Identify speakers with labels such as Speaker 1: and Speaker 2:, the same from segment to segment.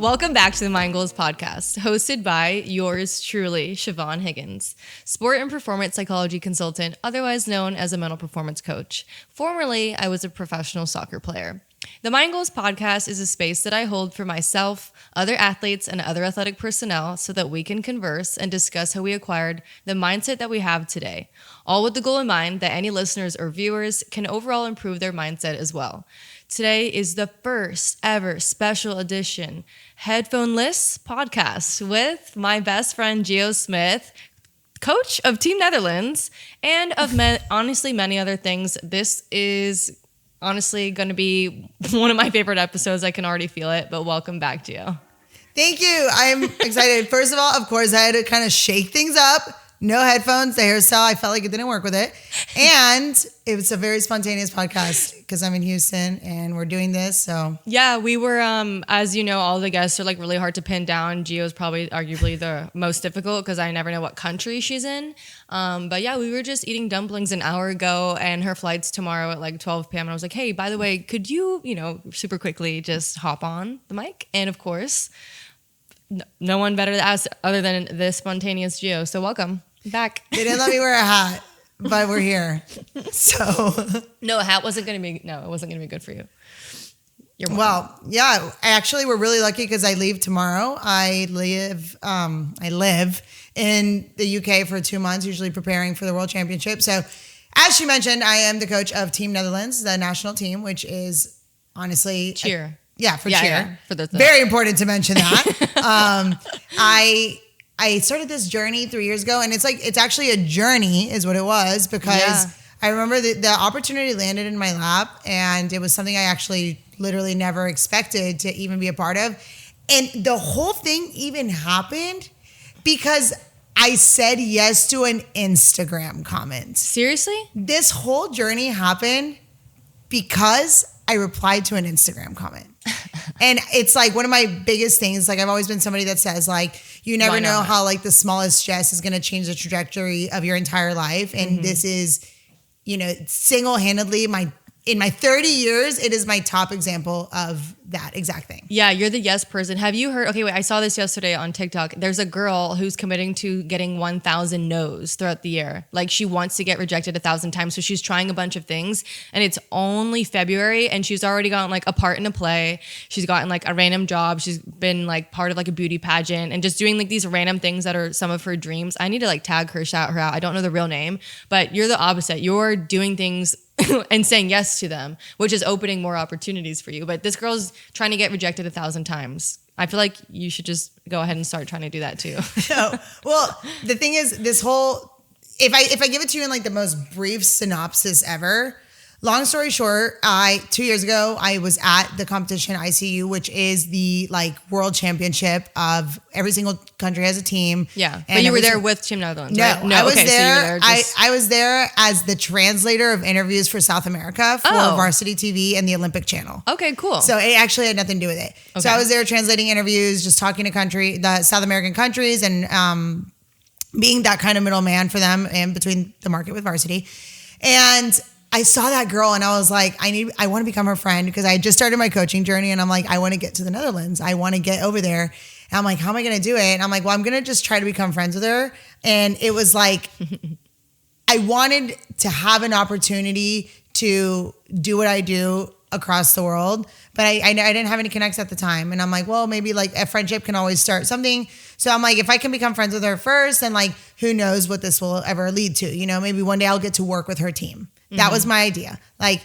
Speaker 1: Welcome back to the Mind Goals podcast, hosted by yours truly, Siobhan Higgins, sport and performance psychology consultant, otherwise known as a mental performance coach. Formerly, I was a professional soccer player. The Mind Goals podcast is a space that I hold for myself, other athletes, and other athletic personnel so that we can converse and discuss how we acquired the mindset that we have today, all with the goal in mind that any listeners or viewers can overall improve their mindset as well. Today is the first ever special edition headphone-less podcast with my best friend Gio Smith, coach of Team Netherlands, and of honestly many other things. This is honestly going to be one of my favorite episodes. I can already feel it, but welcome back, Gio.
Speaker 2: Thank you. I'm excited. First of all, of course, I had to kind of shake things up. No headphones. The hairstyle, I felt like it didn't work with it. And it was a very spontaneous podcast because I'm in Houston and we're doing this. So
Speaker 1: yeah, we were, as you know, all the guests are like really hard to pin down. Gio's probably arguably the most difficult because I never know what country she's in. But yeah, we were just eating dumplings an hour ago and her flight's tomorrow at like 12 p.m. And I was like, hey, by the way, could you, super quickly just hop on the mic? And of course, no one better to ask other than this spontaneous Gio. So welcome back.
Speaker 2: They didn't let me wear a hat, but we're here. So
Speaker 1: no, a hat wasn't going to be. No, it wasn't going to be good for you. You're welcome.
Speaker 2: Well, yeah. Actually, we're really lucky because I leave tomorrow. I live in the UK for 2 months, usually preparing for the World Championship. So, as she mentioned, I am the coach of Team Netherlands, the national team, which is honestly
Speaker 1: cheer.
Speaker 2: For cheer.
Speaker 1: Yeah, for the
Speaker 2: very important to mention that. I started this journey 3 years ago, and it's actually a journey is what it was because I remember the opportunity landed in my lap, and it was something I actually literally never expected to even be a part of. And the whole thing even happened because I said yes to an Instagram comment.
Speaker 1: Seriously?
Speaker 2: This whole journey happened because I replied to an Instagram comment. And it's like one of my biggest things. Like I've always been somebody that says like, you never know how like the smallest jest is going to change the trajectory of your entire life. And this is, single-handedly in my 30 years, it is my top example of that exact thing.
Speaker 1: Yeah, you're the yes person. Have you heard? Okay, wait, I saw this yesterday on TikTok. There's a girl who's committing to getting 1,000 no's throughout the year. Like she wants to get rejected 1,000 times. So she's trying a bunch of things and it's only February and she's already gotten like a part in a play. She's gotten like a random job. She's been like part of like a beauty pageant and just doing like these random things that are some of her dreams. I need to like tag her, shout her out. I don't know the real name, but you're the opposite. You're doing things and saying yes to them, which is opening more opportunities for you. But this girl's trying to get rejected 1,000 times. I feel like you should just go ahead and start trying to do that too.
Speaker 2: No. Well, the thing is, this whole, if I give it to you in like the most brief synopsis ever, long story short, 2 years ago, I was at the competition ICU, which is the like world championship of every single country has a team.
Speaker 1: Yeah. But you were there with Team Netherlands,
Speaker 2: no,
Speaker 1: right?
Speaker 2: No, I was
Speaker 1: okay,
Speaker 2: there.
Speaker 1: So you were there
Speaker 2: I was there as the translator of interviews for South America for Varsity TV and the Olympic Channel.
Speaker 1: Okay, cool.
Speaker 2: So it actually had nothing to do with it. Okay. So I was there translating interviews, just talking to the South American countries and being that kind of middleman for them and between the market with Varsity. And I saw that girl and I was like, I want to become her friend because I had just started my coaching journey and I'm like, I want to get to the Netherlands. I want to get over there. And I'm like, how am I going to do it? And I'm like, well, I'm going to just try to become friends with her. And it was like, I wanted to have an opportunity to do what I do across the world, but I didn't have any connects at the time. And I'm like, well, maybe like a friendship can always start something. So I'm like, if I can become friends with her first, then like, who knows what this will ever lead to, maybe one day I'll get to work with her team. That was my idea. Like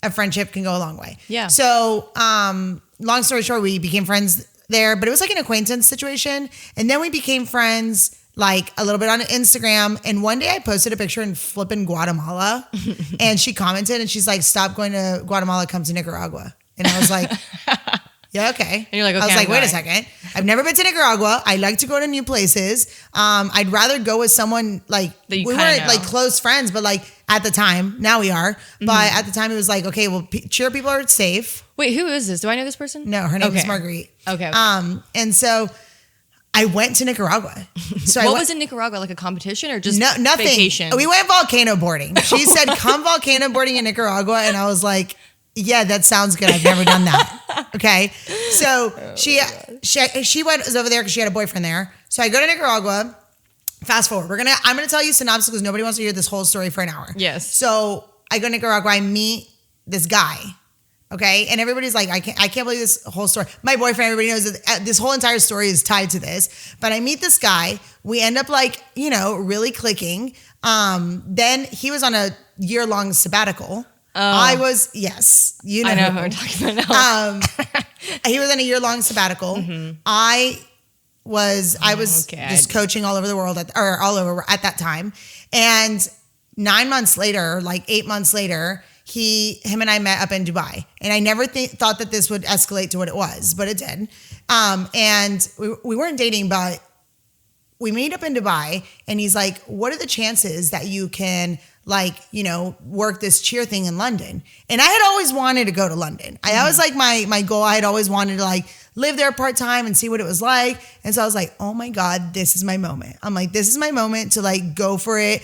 Speaker 2: a friendship can go a long way.
Speaker 1: Yeah.
Speaker 2: So, long story short, we became friends there, but it was like an acquaintance situation. And then we became friends like a little bit on Instagram. And one day I posted a picture in flipping Guatemala and she commented and she's like, stop going to Guatemala, come to Nicaragua. And I was like, yeah, okay.
Speaker 1: And you're like, okay,
Speaker 2: I was like, wait a second. I've never been to Nicaragua. I like to go to new places. I'd rather go with someone like, we weren't like close friends, but like at the time, now we are. But at the time it was like, okay, well, cheer people are safe.
Speaker 1: Wait, who is this? Do I know this person?
Speaker 2: No, her name is Marguerite.
Speaker 1: Okay.
Speaker 2: And so I went to Nicaragua. So
Speaker 1: what was in Nicaragua? Like a competition or just
Speaker 2: nothing.
Speaker 1: Vacation?
Speaker 2: We went volcano boarding. She said, come volcano boarding in Nicaragua. And I was like, yeah, that sounds good. I've never done that. Okay. So she was over there because she had a boyfriend there. So I go to Nicaragua. Fast forward. I'm gonna tell you synopsis because nobody wants to hear this whole story for an hour.
Speaker 1: Yes.
Speaker 2: So I go to Nicaragua. I meet this guy. Okay, and everybody's like, I can't believe this whole story. My boyfriend, everybody knows that this whole entire story is tied to this. But I meet this guy. We end up really clicking. Then he was on a year-long sabbatical. Oh. I was, yes, you know.
Speaker 1: I know who we're talking about now.
Speaker 2: He was on a year-long sabbatical. Mm-hmm. I was just coaching all over the world all over at that time. And 9 months later, 8 months later, him and I met up in Dubai. And I never thought that this would escalate to what it was, but it did. And we weren't dating, but we meet up in Dubai and he's like, what are the chances that you can work this cheer thing in London? And I had always wanted to go to London. I always my goal. I had always wanted to live there part-time and see what it was like. And so I was like, oh my God, this is my moment. I'm like, this is my moment to go for it.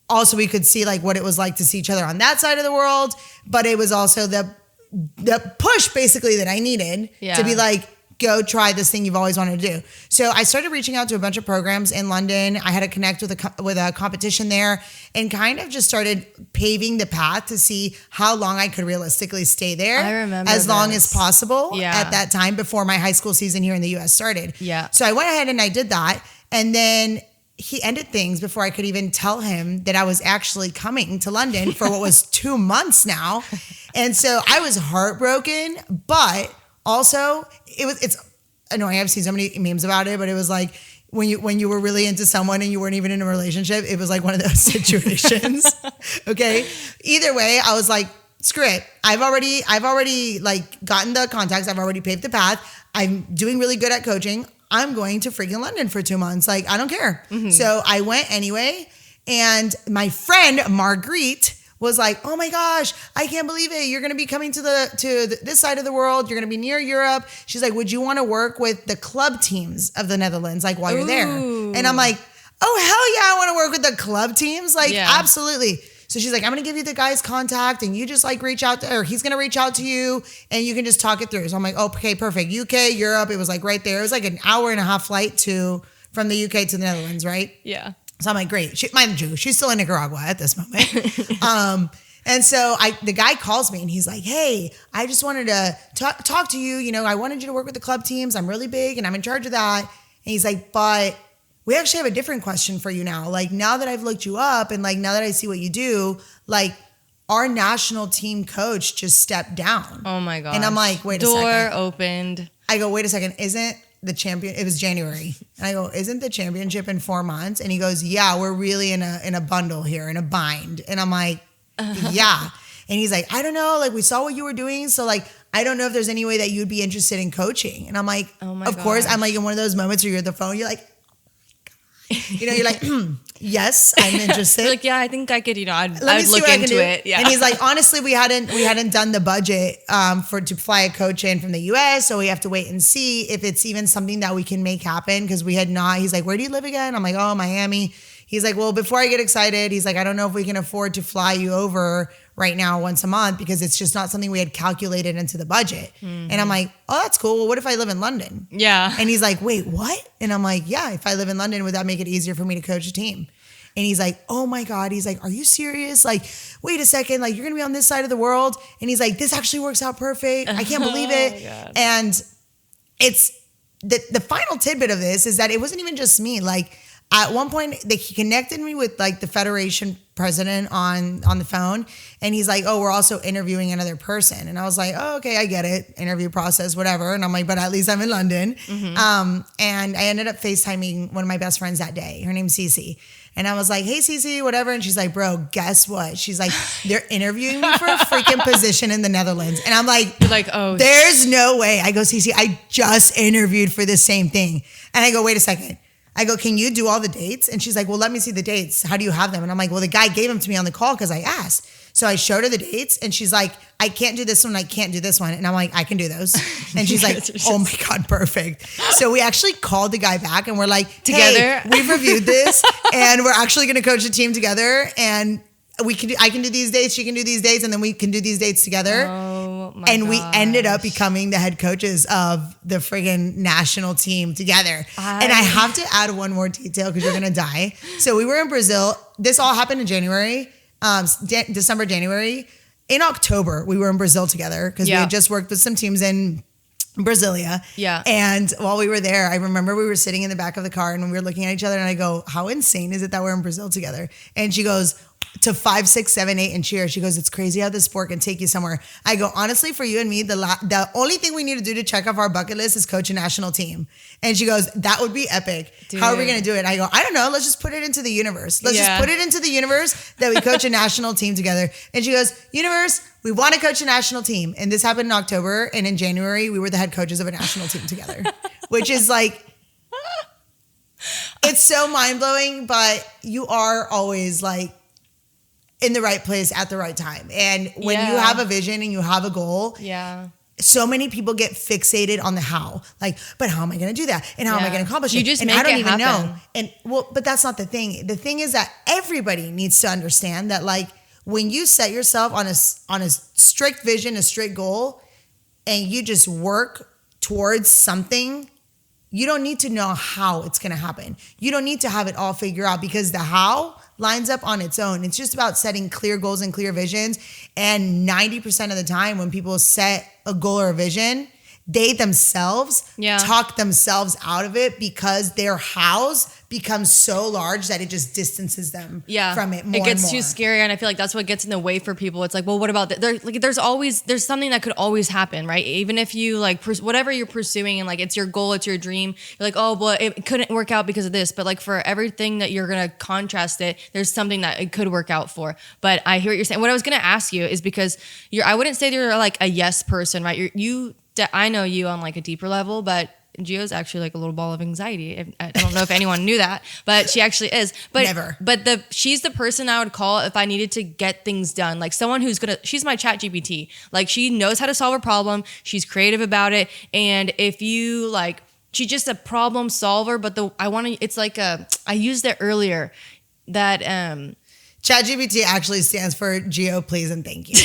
Speaker 2: Also, we could see what it was like to see each other on that side of the world. But it was also the push basically that I needed to be go try this thing you've always wanted to do. So I started reaching out to a bunch of programs in London. I had to connect with a competition there and kind of just started paving the path to see how long I could realistically stay there.
Speaker 1: I remember
Speaker 2: as long as possible at that time before my high school season here in the US started.
Speaker 1: Yeah.
Speaker 2: So I went ahead and I did that. And then he ended things before I could even tell him that I was actually coming to London for what was 2 months now. And so I was heartbroken, but also it's annoying. I've seen so many memes about it, but it was when you were really into someone and you weren't even in a relationship, it was one of those situations. Okay. Either way, I was like, screw it. I've already gotten the contacts. I've already paved the path. I'm doing really good at coaching. I'm going to freaking London for 2 months. I don't care. Mm-hmm. So I went anyway. And my friend Marguerite was like, oh my gosh, I can't believe it. You're going to be coming to this side of the world. You're going to be near Europe. She's like, would you want to work with the club teams of the Netherlands while you're there? And I'm like, oh, hell yeah, I want to work with the club teams. Absolutely. So she's like, I'm going to give you the guy's contact and you just reach out to, or he's going to reach out to you and you can just talk it through. So I'm like, oh, okay, perfect. UK, Europe. It was right there. It was an hour and a half flight from the UK to the Netherlands, right?
Speaker 1: Yeah.
Speaker 2: So I'm like, great. Mind you, she's still in Nicaragua at this moment. And so the guy calls me and he's like, hey, I just wanted to talk to you. I wanted you to work with the club teams. I'm really big and I'm in charge of that. And he's like, but we actually have a different question for you now. Now that I've looked you up and now that I see what you do, our national team coach just stepped down.
Speaker 1: Oh my God.
Speaker 2: And I'm like, wait a second.
Speaker 1: Door opened.
Speaker 2: I go, wait a second. Isn't the champion? It was January. And I go, isn't the championship in 4 months? And he goes, yeah, we're really in a bundle here, in a bind. And I'm like, yeah. And he's like, I don't know. We saw what you were doing. So I don't know if there's any way that you'd be interested in coaching. And I'm like, oh my of course. I'm in one of those moments where you're at the phone. You're like, you're like, yes, I'm interested.
Speaker 1: Yeah, I think I could, I'd look into it. Yeah.
Speaker 2: And he's like, honestly, we hadn't done the budget to fly a coach in from the US. So we have to wait and see if it's even something that we can make happen because we had not. He's like, where do you live again? I'm like, oh, Miami. He's like, well, before I get excited, he's like, I don't know if we can afford to fly you over right now once a month because it's just not something we had calculated into the budget. Mm-hmm. And I'm like, oh, that's cool. Well, what if I live in London?
Speaker 1: Yeah.
Speaker 2: And he's like, wait, what? And I'm like, yeah, if I live in London, would that make it easier for me to coach a team? And he's like, oh my God. He's like, are you serious? Wait a second. You're going to be on this side of the world. And he's like, this actually works out perfect. I can't believe it. Oh, and it's the final tidbit of this is that it wasn't even just me. At one point, he connected me with the federation president on the phone. And he's like, oh, we're also interviewing another person. And I was like, oh, okay, I get it. Interview process, whatever. And I'm like, but at least I'm in London. Mm-hmm. And I ended up FaceTiming one of my best friends that day. Her name's Cece. And I was like, hey, Cece, whatever. And she's like, bro, guess what? She's like, they're interviewing me for a freaking position in the Netherlands. And I'm like,
Speaker 1: you're like, oh,
Speaker 2: there's no way. I go, Cece, I just interviewed for the same thing. And I go, wait a second. I go, can you do all the dates? And she's like, well, let me see the dates. How do you have them? And I'm like, well, the guy gave them to me on the call because I asked. So I showed her the dates and she's like, I can't do this one. I can't do this one. And I'm like, I can do those. And she's like, oh my God, perfect. So we actually called the guy back and we're like, together, hey, we've reviewed this and we're actually going to coach a team together. And I can do these dates. She can do these dates. And then we can do these dates together.
Speaker 1: Oh Oh my
Speaker 2: And we ended up
Speaker 1: gosh.
Speaker 2: becoming the head coaches of the friggin' national team together. And I have to add one more detail because you're going to die. So we were in Brazil. This all happened in January, December, January. In October, we were in Brazil together because we had just worked with some teams in Brasilia.
Speaker 1: Yeah.
Speaker 2: And while we were there, I remember we were sitting in the back of the car and we were looking at each other and I go, how insane is it that we're in Brazil together? And she goes, to 5, 6, 7, 8 and cheer. She goes, it's crazy how this sport can take you somewhere. I go, honestly, for you and me, the only thing we need to do to check off our bucket list is coach a national team. And she goes, that would be epic. Dude. How are we going to do it? I go, I don't know. Let's just put it into the universe. Let's just put it into the universe that we coach a national team together. And she goes, universe, we want to coach a national team. And this happened in October. And in January, we were the head coaches of a national team together, which is like, it's so mind blowing, but you are always like, in the right place at the right time. And when you have a vision and you have a goal, so many people get fixated on the how. Like, but how am I going to do that? And how am I going to accomplish it?
Speaker 1: You just
Speaker 2: and
Speaker 1: make
Speaker 2: I don't
Speaker 1: it
Speaker 2: even
Speaker 1: happen.
Speaker 2: know. And well, but that's not the thing. The thing is that everybody needs to understand that, like, when you set yourself on a strict vision, a strict goal, and you just work towards something, you don't need to know how it's going to happen. You don't need to have it all figured out because the how lines up on its own. It's just about setting clear goals and clear visions. And 90% of the time when people set a goal or a vision, they themselves talk themselves out of it because their hows become so large that it just distances them from it more.
Speaker 1: It gets
Speaker 2: and more.
Speaker 1: too scary, and I feel like that's what gets in the way for people. It's like, well, what about there's something that could always happen, right? Even if you like whatever you're pursuing and like it's your goal, it's your dream, you're like, oh, well, it couldn't work out because of this. But like for everything that you're gonna contrast it, there's something that it could work out for. But I hear what you're saying. What I was gonna ask you is because I wouldn't say you're like a yes person, right? I know you on like a deeper level, but Gio's actually like a little ball of anxiety. I don't know if anyone knew that, but she actually is. But
Speaker 2: never.
Speaker 1: But she's the person I would call if I needed to get things done. Like someone she's my chat GPT. Like she knows how to solve a problem. She's creative about it. And if you like, she's just a problem solver. But it's like I used it earlier that
Speaker 2: ChatGPT actually stands for Gio, please, and thank you.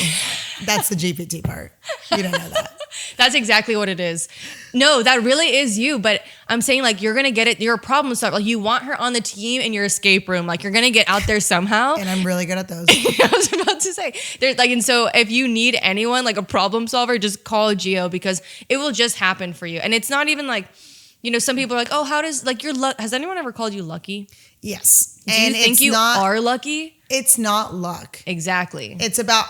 Speaker 2: That's the GPT part. You don't know that.
Speaker 1: That's exactly what it is. No, that really is you. But I'm saying like you're gonna get it. You're a problem solver. Like you want her on the team in your escape room. Like you're gonna get out there somehow.
Speaker 2: And I'm really good at those.
Speaker 1: I was about to say there's like, and so if you need anyone like a problem solver, just call Gio because it will just happen for you. And it's not even like, some people are like, oh, how does like has anyone ever called you lucky?
Speaker 2: Yes.
Speaker 1: Do you think you are lucky?
Speaker 2: It's not luck. Exactly. It's about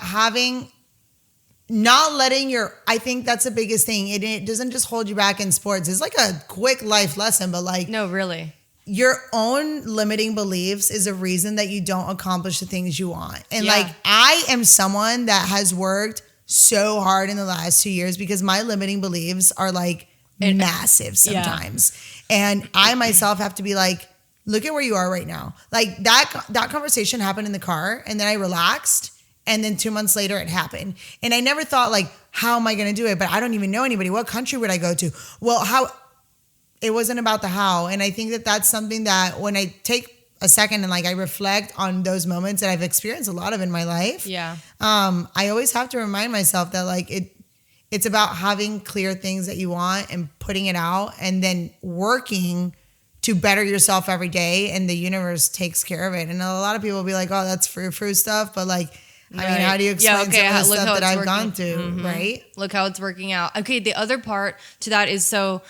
Speaker 2: not letting I think that's the biggest thing. It doesn't just hold you back in sports. It's like a quick life lesson, but like.
Speaker 1: No, really.
Speaker 2: Your own limiting beliefs is a reason that you don't accomplish the things you want. And like, I am someone that has worked so hard in the last 2 years because my limiting beliefs are like massive sometimes. And I myself have to be like, look at where you are right now. Like that conversation happened in the car and then I relaxed and then 2 months later it happened. And I never thought like, how am I going to do it? But I don't even know anybody. What country would I go to? Well, it wasn't about the how. And I think that that's something that when I take a second and like I reflect on those moments that I've experienced a lot of in my life. Yeah. I always have to remind myself that like it's about having clear things that you want and putting it out and then working to better yourself every day, and the universe takes care of it. And a lot of people will be like, oh, that's frou-frou stuff. But like, I mean, how do you explain some of the stuff that I've gone through, right?
Speaker 1: Look how it's working out. Okay, the other part to that is so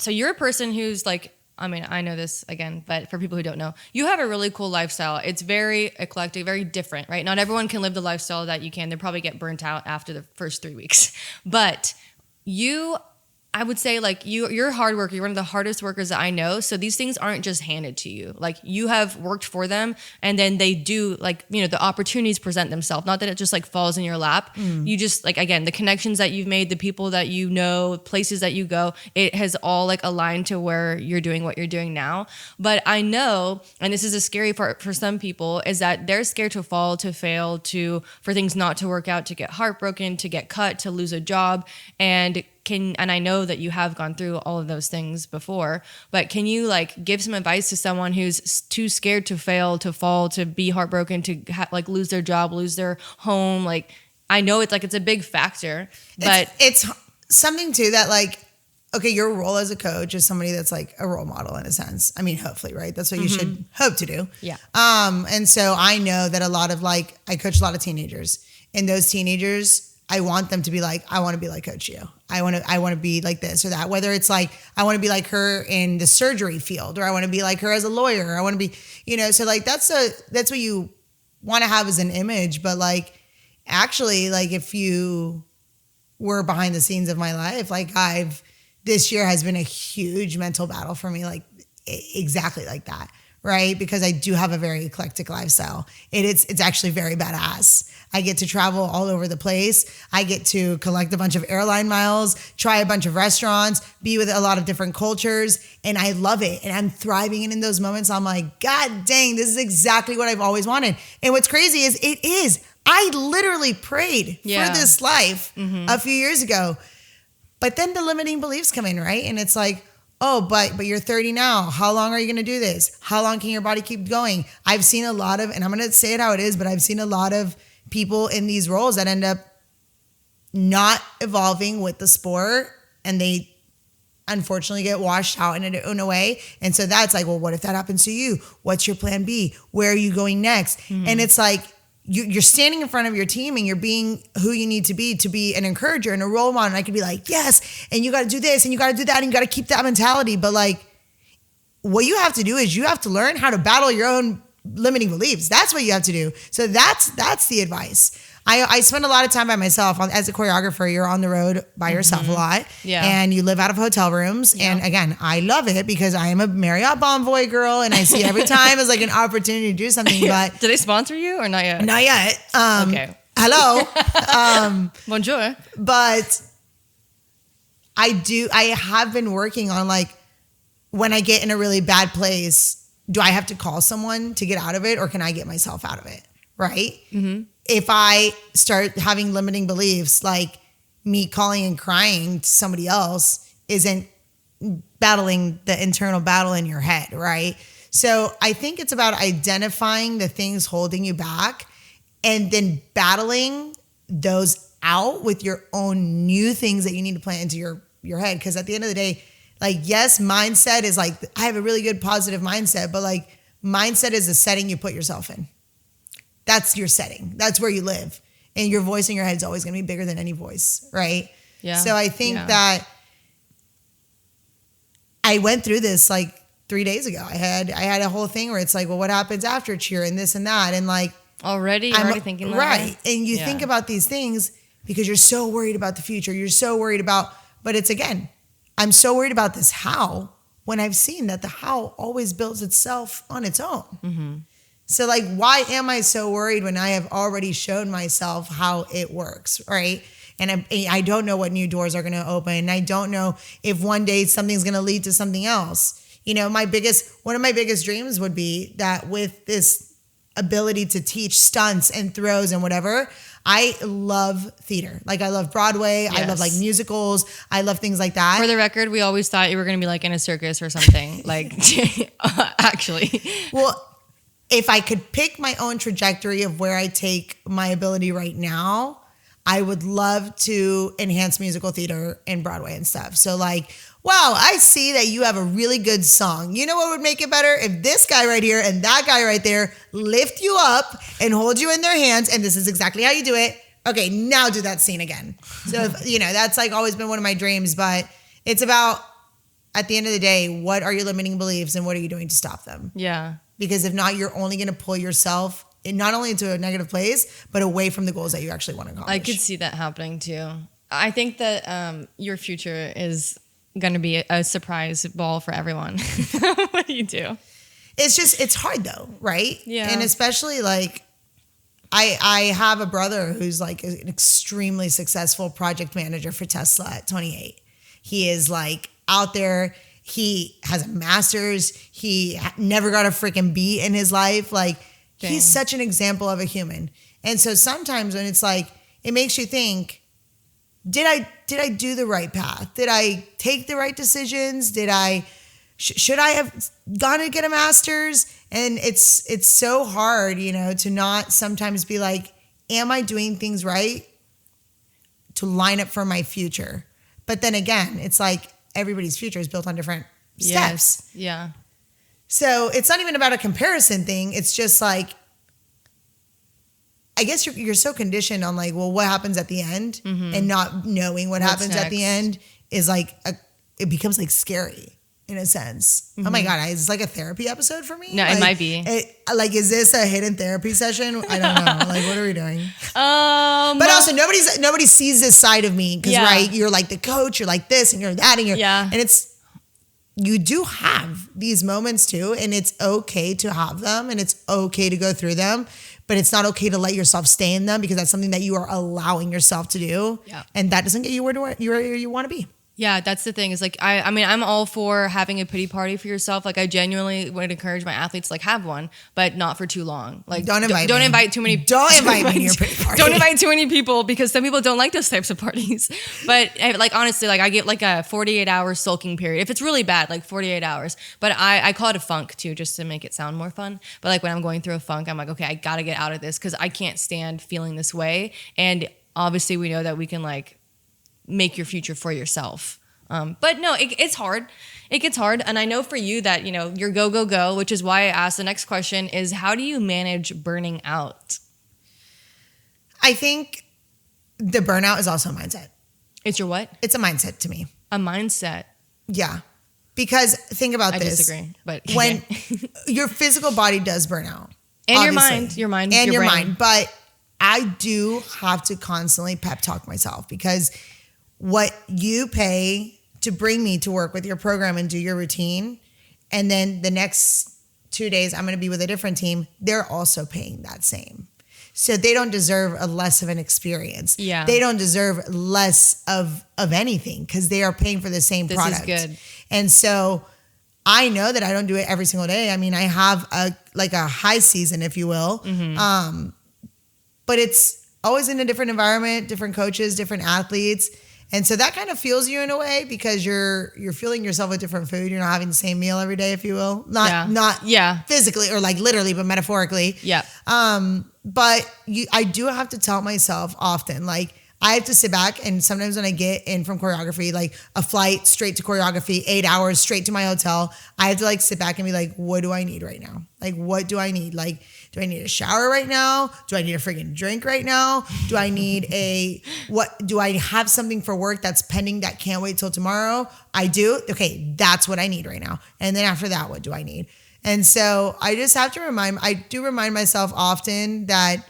Speaker 1: you're a person who's like, I mean, I know this again, but for people who don't know, you have a really cool lifestyle. It's very eclectic, very different, right? Not everyone can live the lifestyle that you can. They probably get burnt out after the first 3 weeks. But I would say like you're a hard worker. You're one of the hardest workers that I know. So these things aren't just handed to you. Like you have worked for them and then they do like, the opportunities present themselves. Not that it just like falls in your lap. You just like, again, the connections that you've made, the people that you know, places that you go, it has all like aligned to where you're doing what you're doing now. But I know, and this is a scary part for some people, is that they're scared to fall, to fail, for things not to work out, to get heartbroken, to get cut, to lose a job. And I know that you have gone through all of those things before, but can you like give some advice to someone who's too scared to fail, to fall, to be heartbroken, to like lose their job, lose their home? Like, I know it's like, it's a big factor, but
Speaker 2: it's something too that like, okay, your role as a coach is somebody that's like a role model in a sense. I mean, hopefully, right? That's what you should hope to do.
Speaker 1: Yeah.
Speaker 2: And so I know that a lot of like, I coach a lot of teenagers, and those teenagers, I want them to be like, I want to be like Coach U. I want to be like this or that. Whether it's like, I want to be like her in the surgery field, or I want to be like her as a lawyer. Or I want to be, so like that's what you want to have as an image. But like, actually, like if you were behind the scenes of my life, like this year has been a huge mental battle for me, like exactly like that, right? Because I do have a very eclectic lifestyle. It's actually very badass. I get to travel all over the place. I get to collect a bunch of airline miles, try a bunch of restaurants, be with a lot of different cultures, and I love it. And I'm thriving. And in those moments, I'm like, God dang, this is exactly what I've always wanted. And what's crazy is I literally prayed for this life a few years ago. But then the limiting beliefs come in, right? And it's like, oh, but you're 30 now. How long are you going to do this? How long can your body keep going? I've seen a lot of, and I'm going to say it how it is, but I've seen a lot of people in these roles that end up not evolving with the sport, and they unfortunately get washed out in a way. And so that's like, well, what if that happens to you? What's your plan B? Where are you going next? And it's like, you're standing in front of your team and you're being who you need to be an encourager and a role model. And I could be like, yes, and you got to do this and you got to do that and you got to keep that mentality. But like, what you have to do is you have to learn how to battle your own limiting beliefs. That's what you have to do. So that's the advice. I spend a lot of time by myself. As a choreographer, you're on the road by yourself a lot.
Speaker 1: Yeah.
Speaker 2: And you live out of hotel rooms. Yeah. And again, I love it because I am a Marriott Bonvoy girl and I see every time as like an opportunity to do something. But
Speaker 1: do they sponsor you or not yet?
Speaker 2: Not yet.
Speaker 1: Okay.
Speaker 2: Hello.
Speaker 1: Bonjour.
Speaker 2: But I have been working on like, when I get in a really bad place, do I have to call someone to get out of it, or can I get myself out of it? Right? Mm-hmm. If I start having limiting beliefs, like me calling and crying to somebody else isn't battling the internal battle in your head, right? So I think it's about identifying the things holding you back and then battling those out with your own new things that you need to plant into your head. Because at the end of the day, like, yes, mindset is like, I have a really good positive mindset, but like mindset is a setting you put yourself in. That's your setting. That's where you live. And your voice in your head is always going to be bigger than any voice, right? Yeah. So I think that I went through this like 3 days ago. I had a whole thing where it's like, well, what happens after cheer and this and that? And like,
Speaker 1: you're already thinking that
Speaker 2: right.
Speaker 1: Way?
Speaker 2: And you think about these things because you're so worried about the future. You're so worried about, but it's again, I'm so worried about this how, when I've seen that the how always builds itself on its own. Mm-hmm. So like, why am I so worried when I have already shown myself how it works, right? And I don't know what new doors are going to open. I don't know if one day something's going to lead to something else. You know, one of my biggest dreams would be that with this ability to teach stunts and throws and whatever, I love theater. Like I love Broadway. Yes. I love like musicals. I love things like that.
Speaker 1: For the record, we always thought you were going to be like in a circus or something. Like actually.
Speaker 2: Well, if I could pick my own trajectory of where I take my ability right now, I would love to enhance musical theater and Broadway and stuff. So like, wow, I see that you have a really good song. You know what would make it better? If this guy right here and that guy right there lift you up and hold you in their hands, and this is exactly how you do it. Okay, now do that scene again. So, that's like always been one of my dreams, but it's about, at the end of the day, what are your limiting beliefs and what are you doing to stop them?
Speaker 1: Yeah. Because
Speaker 2: if not, you're only going to pull yourself not only into a negative place, but away from the goals that you actually want to accomplish.
Speaker 1: I could see that happening too. I think that your future is going to be a surprise ball for everyone. What do you do?
Speaker 2: It's hard though, right?
Speaker 1: Yeah.
Speaker 2: And especially like, I have a brother who's like an extremely successful project manager for Tesla at 28. He is like out there. He has a master's. He never got a freaking B in his life. Like, dang. He's such an example of a human. And so sometimes when it's like, it makes you think, did I do the right path? Did I take the right decisions? Should I have gone to get a master's? And it's so hard, to not sometimes be like, am I doing things right? to line up for my future. But then again, it's like everybody's future is built on different steps.
Speaker 1: Yeah.
Speaker 2: So it's not even about a comparison thing. It's just like, I guess you're so conditioned on like, well, what happens at the end, and not knowing what happens at the end is like, it becomes like scary in a sense. Oh my God, is this like a therapy episode for me?
Speaker 1: No,
Speaker 2: like,
Speaker 1: it might be.
Speaker 2: Is this a hidden therapy session? I don't know. Like, what are we doing? But also nobody sees this side of me because right, you're like the coach, you're like this, and you're that, and and you do have these moments too, and it's okay to have them, and it's okay to go through them. But it's not okay to let yourself stay in them because that's something that you are allowing yourself to do. Yeah. And that doesn't get you where you want to be.
Speaker 1: Yeah, that's the thing is like, I mean, I'm all for having a pity party for yourself. Like I genuinely would encourage my athletes to like have one, but not for too long. Like don't invite too many. Don't invite me to your pity party. Don't invite too many people because some people don't like those types of parties. But like, honestly, like I get like a 48-hour sulking period. If it's really bad, like 48 hours. But I call it a funk too, just to make it sound more fun. But like when I'm going through a funk, I'm like, okay, I got to get out of this because I can't stand feeling this way. And obviously we know that we can like make your future for yourself. But no, it's hard. It gets hard. And I know for you that, you know, you're go, which is why I asked the next question is how do you manage burning out?
Speaker 2: I think the burnout is also a mindset.
Speaker 1: It's your what?
Speaker 2: It's a mindset to me.
Speaker 1: A mindset.
Speaker 2: Yeah. Because think about this.
Speaker 1: I disagree. But
Speaker 2: when your physical body does burn out.
Speaker 1: And your mind. And your mind.
Speaker 2: But I do have to constantly pep talk myself because what you pay to bring me to work with your program and do your routine, and then the next 2 days I'm going to be with a different team, they're also paying that same. So they don't deserve a less of an experience. Yeah. They don't deserve less of anything because they are paying for the same product.
Speaker 1: This is good.
Speaker 2: And so I know that I don't do it every single day. I mean, I have a high season, if you will. But it's always in a different environment, different coaches, different athletes. And so that kind of fuels you in a way because you're fueling yourself with different food. You're not having the same meal every day, if you will. Not physically or like literally, but metaphorically. Yeah. But I do have to tell myself often, like I have to sit back and sometimes when I get in from choreography, like a flight straight to choreography, 8 hours straight to my hotel, I have to like sit back and be like, what do I need right now? Like, what do I need? Like, do I need a shower right now? Do I need a freaking drink right now? Do I need do I have something for work that's pending that can't wait till tomorrow? I do. Okay. That's what I need right now. And then after that, what do I need? And so I just have to remind myself often that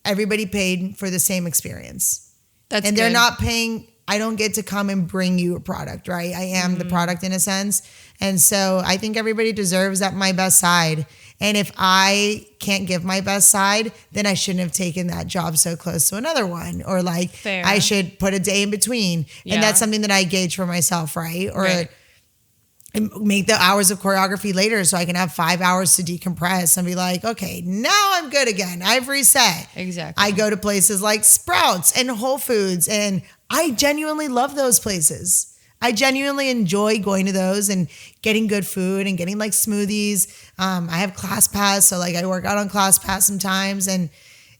Speaker 2: everybody paid for the same experience. They're not paying. I don't get to come and bring you a product, right? I am the product in a sense. And so I think everybody deserves my best side. And if I can't give my best side, then I shouldn't have taken that job so close to another one. Or like Fair. I should put a day in between. Yeah. And that's something that I gauge for myself, right? Or make the hours of choreography later so I can have 5 hours to decompress and be like, okay, now I'm good again. I've reset. Exactly. I go to places like Sprouts and Whole Foods, and I genuinely love those places. I genuinely enjoy going to those and getting good food and getting like smoothies. I have ClassPass, so like I work out on ClassPass sometimes, and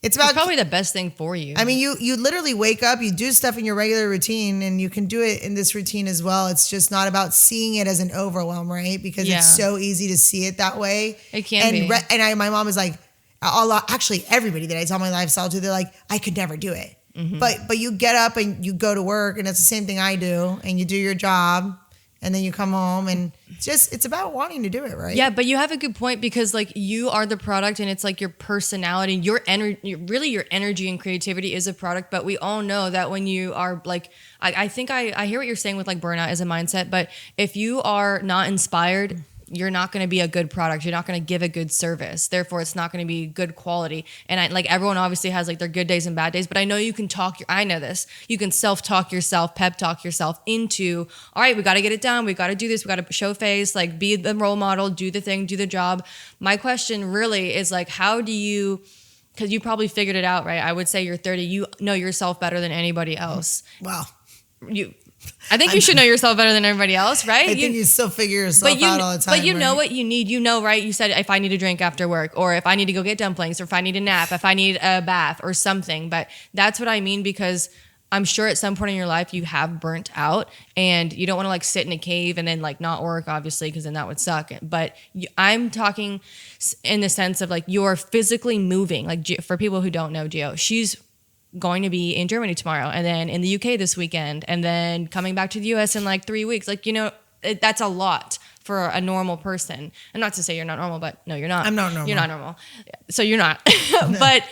Speaker 2: it's
Speaker 1: probably the best thing for you.
Speaker 2: I mean, you literally wake up, you do stuff in your regular routine, and you can do it in this routine as well. It's just not about seeing it as an overwhelm, right? Because it's so easy to see it that way.
Speaker 1: It can be.
Speaker 2: My mom is like, actually everybody that I tell my lifestyle to, they're like, I could never do it. Mm-hmm. But you get up and you go to work, and it's the same thing I do, and you do your job, and then you come home, and it's about wanting to do it, right?
Speaker 1: Yeah, but you have a good point because like you are the product, and it's like your personality, your energy, really your energy and creativity is a product. But we all know that when you are like, I think I hear what you're saying with like burnout as a mindset, but if you are not inspired, you're not going to be a good product. You're not going to give a good service. Therefore, it's not going to be good quality. And like everyone obviously has like their good days and bad days, but I know you can I know this. You can self-talk yourself, pep talk yourself into, all right, we got to get it done. We got to do this. We got to show face, like be the role model, do the thing, do the job. My question really is like, how do you, because you probably figured it out, right? I would say you're 30. You know yourself better than anybody else.
Speaker 2: Wow.
Speaker 1: I think you should know yourself better than everybody else, right?
Speaker 2: I think you still figure yourself out all the time.
Speaker 1: But you know what you need. You know, right? You said if I need a drink after work, or if I need to go get dumplings, or if I need a nap, if I need a bath or something. But that's what I mean, because I'm sure at some point in your life you have burnt out and you don't want to like sit in a cave and then like not work, obviously, because then that would suck. But I'm talking in the sense of like you're physically moving. Like for people who don't know Gio, she's going to be in Germany tomorrow and then in the UK this weekend and then coming back to the US in like 3 weeks. Like, that's a lot for a normal person. And not to say you're not normal, but no, you're not.
Speaker 2: I'm not normal.
Speaker 1: You're not normal. So you're not. No. But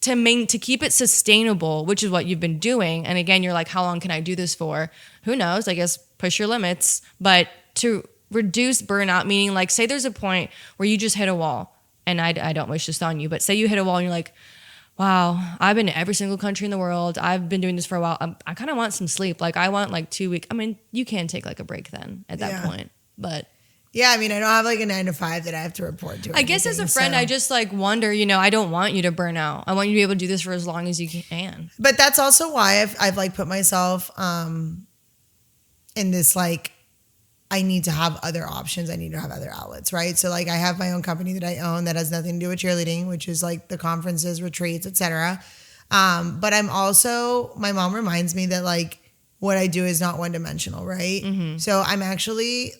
Speaker 1: to keep it sustainable, which is what you've been doing. And again, you're like, how long can I do this for? Who knows? I guess push your limits. But to reduce burnout, meaning like, say there's a point where you just hit a wall, and I don't wish this on you, but say you hit a wall and you're like, wow, I've been to every single country in the world. I've been doing this for a while. I kind of want some sleep. Like I want like 2 weeks. I mean, you can take like a break then at that point, but.
Speaker 2: Yeah, I mean, I don't have like a 9 to 5 that I have to report to.
Speaker 1: I guess as a friend, I just like wonder, I don't want you to burn out. I want you to be able to do this for as long as you can.
Speaker 2: But that's also why I've like put myself in this like, I need to have other options. I need to have other outlets, right? So like I have my own company that I own that has nothing to do with cheerleading, which is like the conferences, retreats, etc. But I'm also, my mom reminds me that like what I do is not one dimensional, right? Mm-hmm. So I'm actually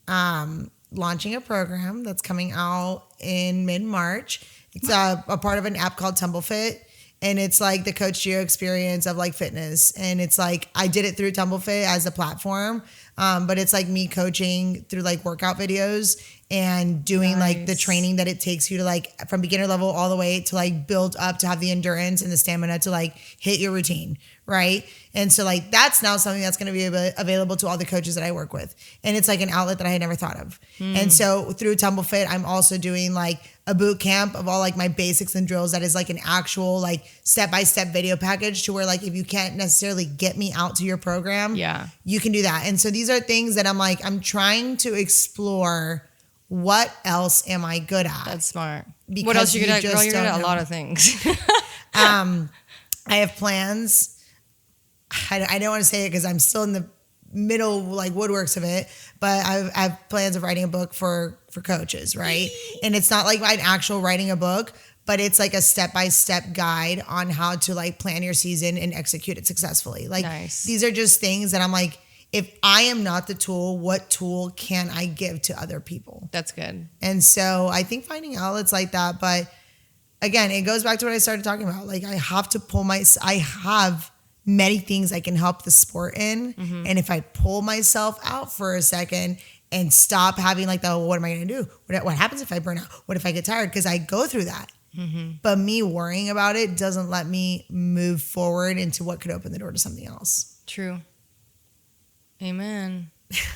Speaker 2: launching a program that's coming out in mid-March. It's a part of an app called TumbleFit. And it's like the Coach Gio experience of like fitness. And it's like, I did it through TumbleFit as a platform. But it's like me coaching through like workout videos and doing like the training that it takes you to like from beginner level all the way to like build up to have the endurance and the stamina to like hit your routine. Right. And so like that's now something that's going to be available to all the coaches that I work with. And it's like an outlet that I had never thought of. And so through TumbleFit, I'm also doing like a boot camp of all like my basics and drills that is like an actual like step-by-step video package to where like if you can't necessarily get me out to your program, you can do that. And so these are things that I'm like, I'm trying to explore what else am I good at?
Speaker 1: That's smart. Because what else are you good at? Girl, you're good at a lot of things.
Speaker 2: I have plans. I don't want to say it because I'm still in the middle like woodworks of it, but I have plans of writing a book for coaches, right? And it's not like an actual writing a book, but it's like a step-by-step guide on how to like plan your season and execute it successfully. Like these are just things that I'm like, if I am not the tool, what tool can I give to other people?
Speaker 1: That's good.
Speaker 2: And so I think finding outlets like that, but again, it goes back to what I started talking about. Like I have to I have many things I can help the sport in. Mm-hmm. And if I pull myself out for a second and stop having like what am I going to do? What happens if I burn out? What if I get tired? Because I go through that. Mm-hmm. But me worrying about it doesn't let me move forward into what could open the door to something else.
Speaker 1: True. Amen.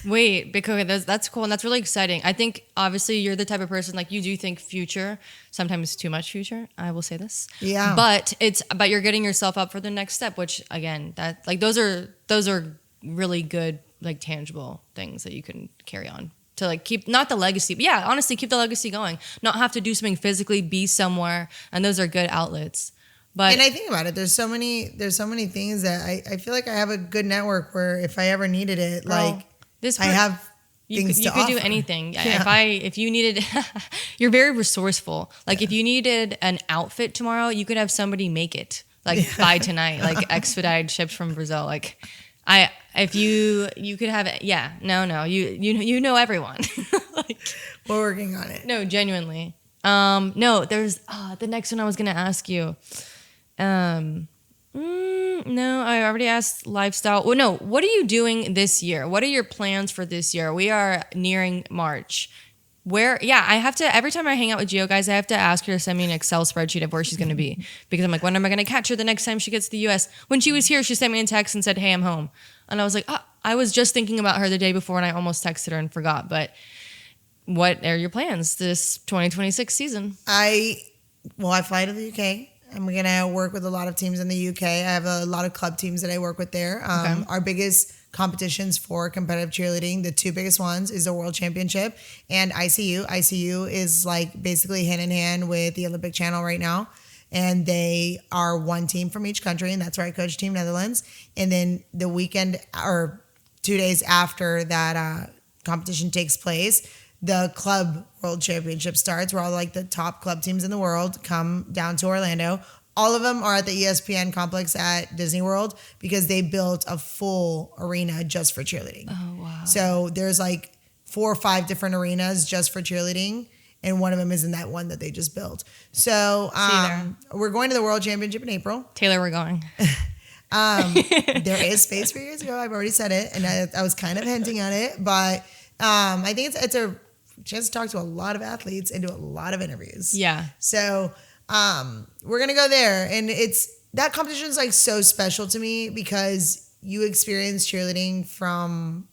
Speaker 1: Wait, because that's cool and that's really exciting. I think obviously you're the type of person like you do think future, sometimes too much future. I will say this. Yeah. But you're getting yourself up for the next step, which again, that like those are really good like tangible things that you can carry on to like keep not the legacy, but yeah, honestly keep the legacy going. Not have to do something physically, be somewhere, and those are good outlets.
Speaker 2: And I think about it, there's so many things that I feel like I have a good network where if I ever needed it, like I have things to offer. You could do
Speaker 1: anything. Yeah. If you needed, you're very reresourceful. Like if you needed an outfit tomorrow, you could have somebody make it like by tonight, like expedited shipped from Brazil. Like if you could have it. Yeah, no, you know everyone.
Speaker 2: Like, we're working on it.
Speaker 1: No, genuinely. No, there's the next one I was going to ask you. No, I already asked lifestyle. Well, no, what are you doing this year? What are your plans for this year? We are nearing March. I have to, every time I hang out with Gio, guys, I have to ask her to send me an Excel spreadsheet of where she's going to be. Because I'm like, when am I going to catch her the next time she gets to the US? When she was here, she sent me a text and said, hey, I'm home. And I was like, I was just thinking about her the day before and I almost texted her and forgot. But what are your plans this 2026 season?
Speaker 2: I fly to the UK. I'm going to work with a lot of teams in the UK. I have a lot of club teams that I work with there. Our biggest competitions for competitive cheerleading, the two biggest ones is the World Championship and ICU. ICU is like basically hand in hand with the Olympic Channel right now. And they are one team from each country, and that's where I coach Team Netherlands. And then the weekend or 2 days after that competition takes place, the club world championship starts where all like the top club teams in the world come down to Orlando. all of them are at the ESPN complex at Disney World because they built a full arena just for cheerleading.
Speaker 1: Oh, wow.
Speaker 2: So there's like 4 or 5 different arenas just for cheerleading. And one of them is in that one that they just built. So we're going to the World Championship in April.
Speaker 1: Taylor, we're going.
Speaker 2: There is space for you guys to go. I've already said it. And I was kind of hinting at it. But I think it's a chance to talk to a lot of athletes and do a lot of interviews.
Speaker 1: Yeah.
Speaker 2: So we're going to go there. And that competition is like so special to me because you experience cheerleading from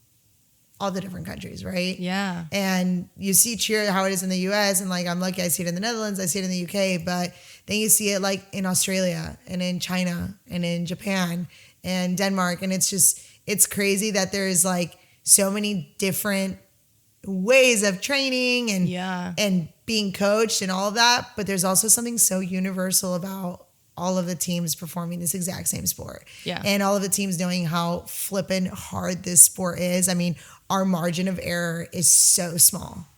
Speaker 2: all the different countries, right?
Speaker 1: Yeah.
Speaker 2: And you see cheer how it is in the US, and like I'm lucky I see it in the Netherlands, I see it in the UK, but then you see it like in Australia and in China and in Japan and Denmark. And it's crazy that there's like so many different ways of training and being coached and all of that. But there's also something so universal about all of the teams performing this exact same sport.
Speaker 1: Yeah.
Speaker 2: And all of the teams knowing how flippin' hard this sport is. I mean, our margin of error is so small.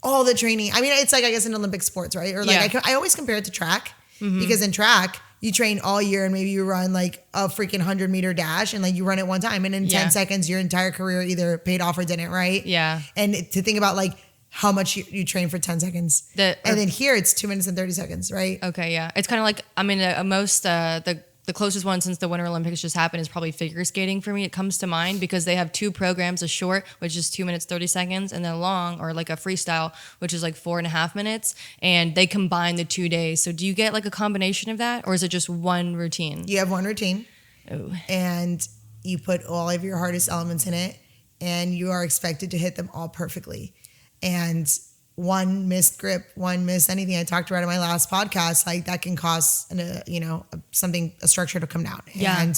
Speaker 2: All the training, I mean, it's like, I guess in Olympic sports, right? Or like, I always compare it to track because in track, you train all year and maybe you run like a freaking 100-meter dash and like you run it one time. And in 10 seconds, your entire career either paid off or didn't, right? Yeah. And to think about like, how much you train for 10 seconds. And then here it's 2 minutes and 30 seconds, right?
Speaker 1: Okay, yeah. It's kind of like, I mean, the closest one since the Winter Olympics just happened is probably figure skating for me. It comes to mind because they have 2 programs, a short, which is 2 minutes, 30 seconds, and then a long, or like a freestyle, which is like 4.5 minutes. And they combine the 2 days. So do you get like a combination of that, or is it just one routine?
Speaker 2: You have one routine.
Speaker 1: Oh.
Speaker 2: And you put all of your hardest elements in it, and you are expected to hit them all perfectly. And one missed grip, one missed anything. I talked about in my last podcast, like that can cause a structure to come down.
Speaker 1: Yeah.
Speaker 2: And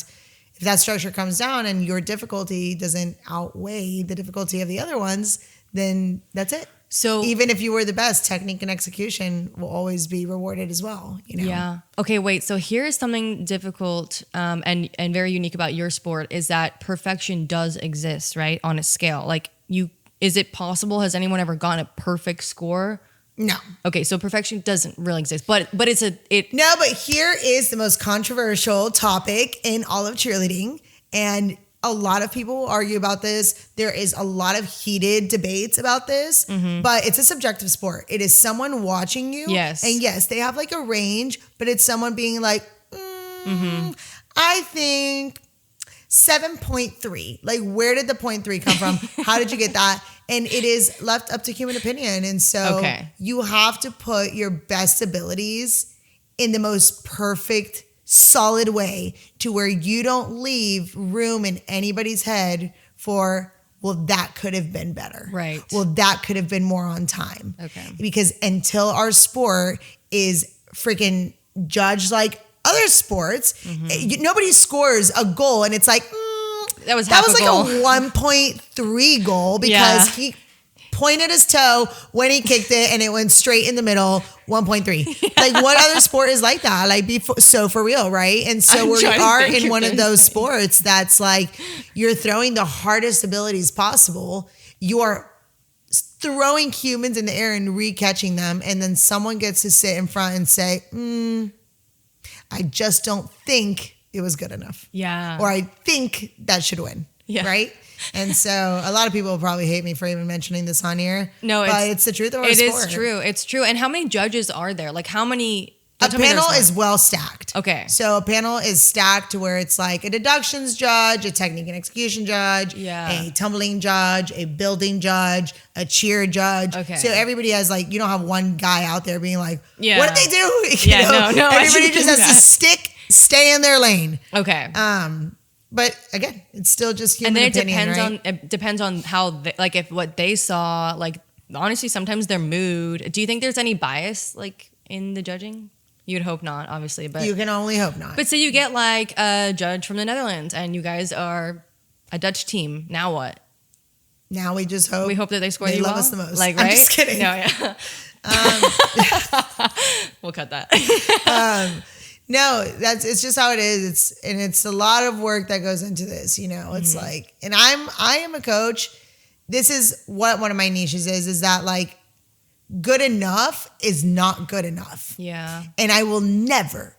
Speaker 2: if that structure comes down and your difficulty doesn't outweigh the difficulty of the other ones, then that's it. So even if you were the best, technique and execution will always be rewarded as well.
Speaker 1: Yeah. Okay, wait. So here's something difficult and very unique about your sport is that perfection does exist, right? On a scale. Like is it possible? Has anyone ever gotten a perfect score?
Speaker 2: No.
Speaker 1: Okay, so perfection doesn't really exist, but
Speaker 2: No, but here is the most controversial topic in all of cheerleading, and a lot of people argue about this. There is a lot of heated debates about this, but it's a subjective sport. It is someone watching you.
Speaker 1: Yes.
Speaker 2: And yes, they have like a range, but it's someone being like, I think 7.3. Like, where did the 0.3 come from? How did you get that? And it is left up to human opinion. And so you have to put your best abilities in the most perfect, solid way to where you don't leave room in anybody's head for, well, that could have been better.
Speaker 1: Right.
Speaker 2: Well, that could have been more on time.
Speaker 1: Okay.
Speaker 2: Because until our sport is freaking judged like other sports, nobody scores a goal and it's like,
Speaker 1: that was
Speaker 2: like
Speaker 1: goal.
Speaker 2: a 1.3 goal because he pointed his toe when he kicked it and it went straight in the middle, 1.3. Like, what other sport is like that? Like, so for real, right? And so we are in one of those sports that's like, you're throwing the hardest abilities possible. You are throwing humans in the air and re-catching them. And then someone gets to sit in front and say, I just don't think it was good enough.
Speaker 1: Yeah.
Speaker 2: Or I think that should win. Yeah. Right? And so a lot of people will probably hate me for even mentioning this on here.
Speaker 1: No,
Speaker 2: but it's the truth of our sport.
Speaker 1: It is true. It's true. And how many judges are there? Like how many?
Speaker 2: A panel is well stacked.
Speaker 1: Okay.
Speaker 2: So a panel is stacked to where it's like a deductions judge, a technique and execution judge, a tumbling judge, a building judge, a cheer judge. Okay. So everybody has like, you don't have one guy out there being like, what did they do? You know? No. Everybody just has to stay in their lane.
Speaker 1: Okay.
Speaker 2: But again, it's still just human opinion,
Speaker 1: it depends on how they, like if what they saw, like honestly, sometimes their mood. Do you think there's any bias like in the judging? You'd hope not, obviously, but
Speaker 2: you can only hope not.
Speaker 1: But say you get like a judge from the Netherlands and you guys are a Dutch team. Now what?
Speaker 2: Now we just hope.
Speaker 1: We hope that they score you
Speaker 2: love
Speaker 1: well.
Speaker 2: us the most.
Speaker 1: Like, right?
Speaker 2: I'm just kidding.
Speaker 1: No, yeah. We'll cut that.
Speaker 2: No, it's just how it is. It's a lot of work that goes into this, It's like, and I am a coach. This is what one of my niches is that like good enough is not good enough.
Speaker 1: Yeah.
Speaker 2: And I will never,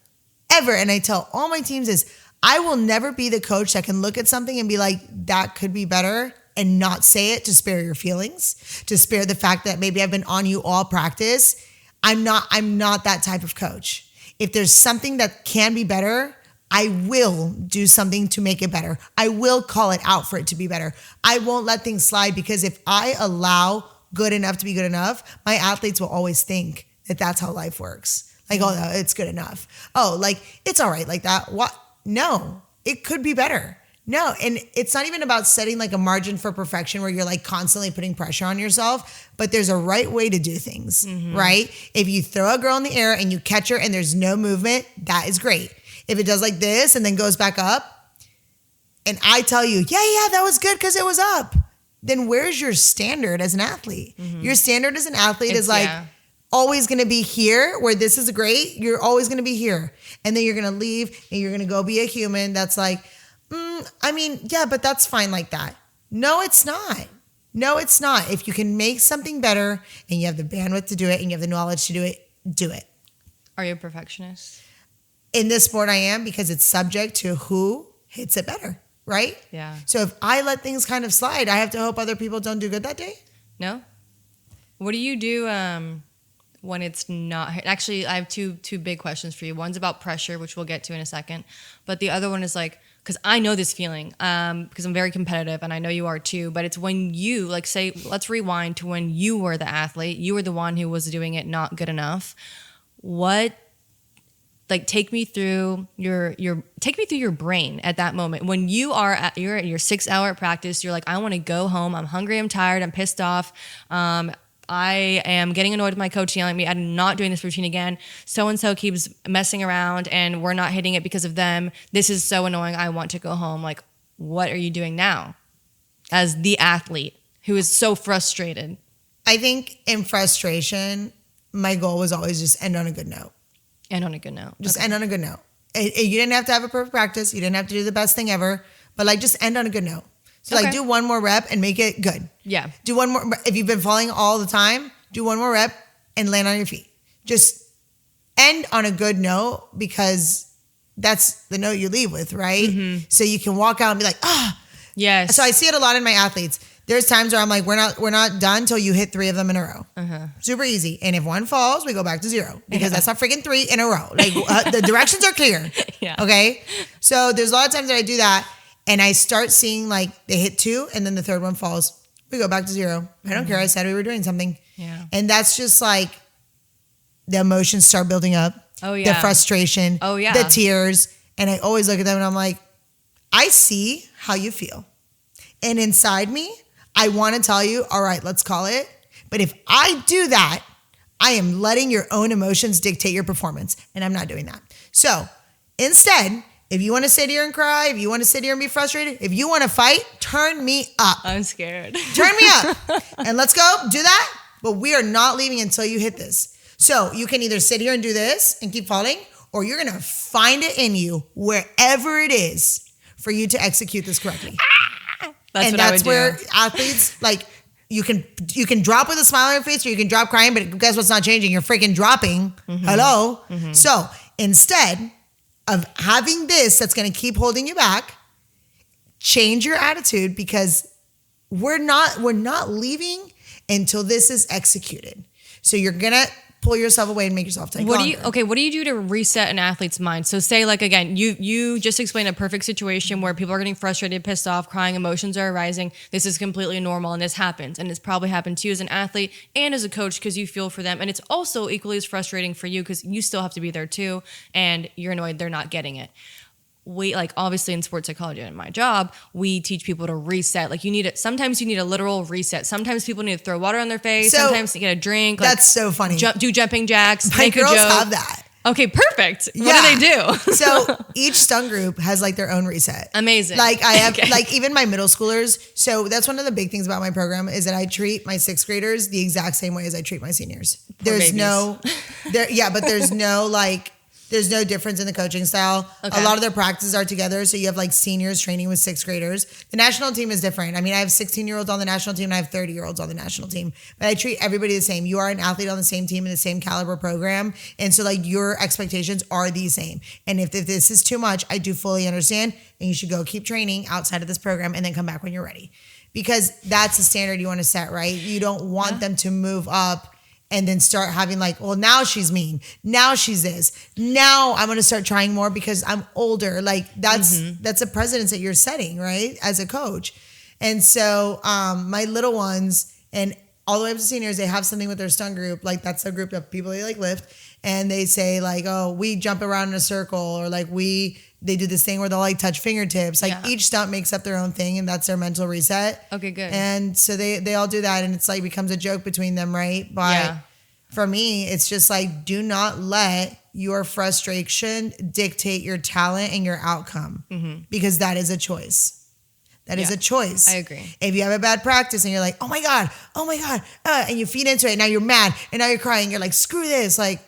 Speaker 2: ever, and I tell all my teams is, I will never be the coach that can look at something and be like, that could be better, and not say it to spare your feelings, to spare the fact that maybe I've been on you all practice. I'm not that type of coach. If there's something that can be better, I will do something to make it better. I will call it out for it to be better. I won't let things slide, because if I allow good enough to be good enough, my athletes will always think that that's how life works. Like, oh, no, it's good enough. Oh, like, it's all right like that. What? No, it could be better. No, and it's not even about setting like a margin for perfection where you're like constantly putting pressure on yourself, but there's a right way to do things, right? If you throw a girl in the air and you catch her and there's no movement, that is great. If it does like this and then goes back up, and I tell you, yeah, that was good because it was up, then where's your standard as an athlete? Your standard as an athlete is like always going to be here, where this is great. You're always going to be here. And then you're going to leave and you're going to go be a human that's like, yeah, but that's fine like that. No, it's not. No, it's not. If you can make something better and you have the bandwidth to do it and you have the knowledge to do it, do it.
Speaker 1: Are you a perfectionist?
Speaker 2: In this sport, I am, because it's subject to who hits it better, right?
Speaker 1: Yeah.
Speaker 2: So if I let things kind of slide, I have to hope other people don't do good that day?
Speaker 1: No? What do you do when it's not? Actually, I have two big questions for you. One's about pressure, which we'll get to in a second. But the other one is like, because I know this feeling, because I'm very competitive and I know you are too, but it's when you, like, say, let's rewind to when you were the athlete, you were the one who was doing it not good enough. Take me through your brain at that moment. When you're at your 6 hour practice, you're like, I want to go home. I'm hungry. I'm tired. I'm pissed off. I am getting annoyed with my coach yelling at me. I'm not doing this routine again. So-and-so keeps messing around and we're not hitting it because of them. This is so annoying. I want to go home. Like, what are you doing now as the athlete who is so frustrated?
Speaker 2: I think in frustration, my goal was always just end on a good note.
Speaker 1: End on a good note.
Speaker 2: Just end on a good note. You didn't have to have a perfect practice. You didn't have to do the best thing ever, but like just end on a good note. So like do one more rep and make it good.
Speaker 1: Yeah.
Speaker 2: Do one more. If you've been falling all the time, do one more rep and land on your feet. Just end on a good note, because that's the note you leave with, right? So you can walk out and be like,
Speaker 1: Yes.
Speaker 2: So I see it a lot in my athletes. There's times where I'm like, we're not done till you hit 3 of them in a row. Super easy. And if one falls, we go back to 0, because that's not freaking 3 in a row. Like the directions are clear.
Speaker 1: Yeah.
Speaker 2: Okay. So there's a lot of times that I do that. And I start seeing like they hit 2 and then the third one falls. We go back to 0. I don't care. I said we were doing something.
Speaker 1: Yeah.
Speaker 2: And that's just like the emotions start building up.
Speaker 1: Oh, yeah.
Speaker 2: The frustration.
Speaker 1: Oh, yeah.
Speaker 2: The tears. And I always look at them and I'm like, I see how you feel. And inside me, I want to tell you, all right, let's call it. But if I do that, I am letting your own emotions dictate your performance. And I'm not doing that. So instead, if you want to sit here and cry, if you want to sit here and be frustrated, if you want to fight, turn me up.
Speaker 1: I'm scared.
Speaker 2: Turn me up. And let's go do that. But we are not leaving until you hit this. So you can either sit here and do this and keep falling, or you're going to find it in you wherever it is for you to execute this correctly. That's where athletes, like, you can drop with a smile on your face, or you can drop crying, but guess what's not changing? You're freaking dropping. Hello. So instead of having this that's going to keep holding you back, change your attitude, because we're not leaving until this is executed. So you're going to pull yourself away and make yourself take longer.
Speaker 1: What do you do to reset an athlete's mind? So say, like, again, you just explained a perfect situation where people are getting frustrated, pissed off, crying, emotions are arising. This is completely normal and this happens. And it's probably happened to you as an athlete and as a coach, because you feel for them. And it's also equally as frustrating for you, because you still have to be there too. And you're annoyed they're not getting it. We, like, obviously in sports psychology and in my job, we teach people to reset. Like, sometimes you need a literal reset. Sometimes people need to throw water on their face.
Speaker 2: So,
Speaker 1: sometimes you get a drink. Like,
Speaker 2: that's so funny.
Speaker 1: Do jumping jacks.
Speaker 2: My
Speaker 1: make
Speaker 2: girls
Speaker 1: a joke.
Speaker 2: have that.
Speaker 1: Okay, perfect. Yeah. What do they do?
Speaker 2: So each stun group has like their own reset.
Speaker 1: Amazing.
Speaker 2: Like I have like even my middle schoolers. So that's one of the big things about my program is that I treat my 6th graders the exact same way as I treat my seniors.
Speaker 1: Poor babies.
Speaker 2: But there's no There's no difference in the coaching style. Okay. A lot of their practices are together. So you have like seniors training with 6th graders. The national team is different. I mean, I have 16-year-olds on the national team and I have 30-year-olds on the national team. But I treat everybody the same. You are an athlete on the same team in the same caliber program. And so like your expectations are the same. And if this is too much, I do fully understand. And you should go keep training outside of this program and then come back when you're ready. Because that's the standard you want to set, right? You don't want them to move up and then start having like, well, now she's mean. Now she's this. Now I'm going to start trying more because I'm older. Like that's a precedence that you're setting, right? As a coach. And so my little ones and all the way up to seniors, they have something with their stunt group. Like that's a group of people they like lift. And they say like, oh, we jump around in a circle or like they do this thing where they'll like touch fingertips. Like each stunt makes up their own thing and that's their mental reset.
Speaker 1: Okay, good.
Speaker 2: And so they all do that and it's like becomes a joke between them, right? But for me, it's just like, do not let your frustration dictate your talent and your outcome because that is a choice. That is a choice.
Speaker 1: I agree.
Speaker 2: If you have a bad practice and you're like, oh my God, and you feed into it, now you're mad and now you're crying. You're like, screw this. Like,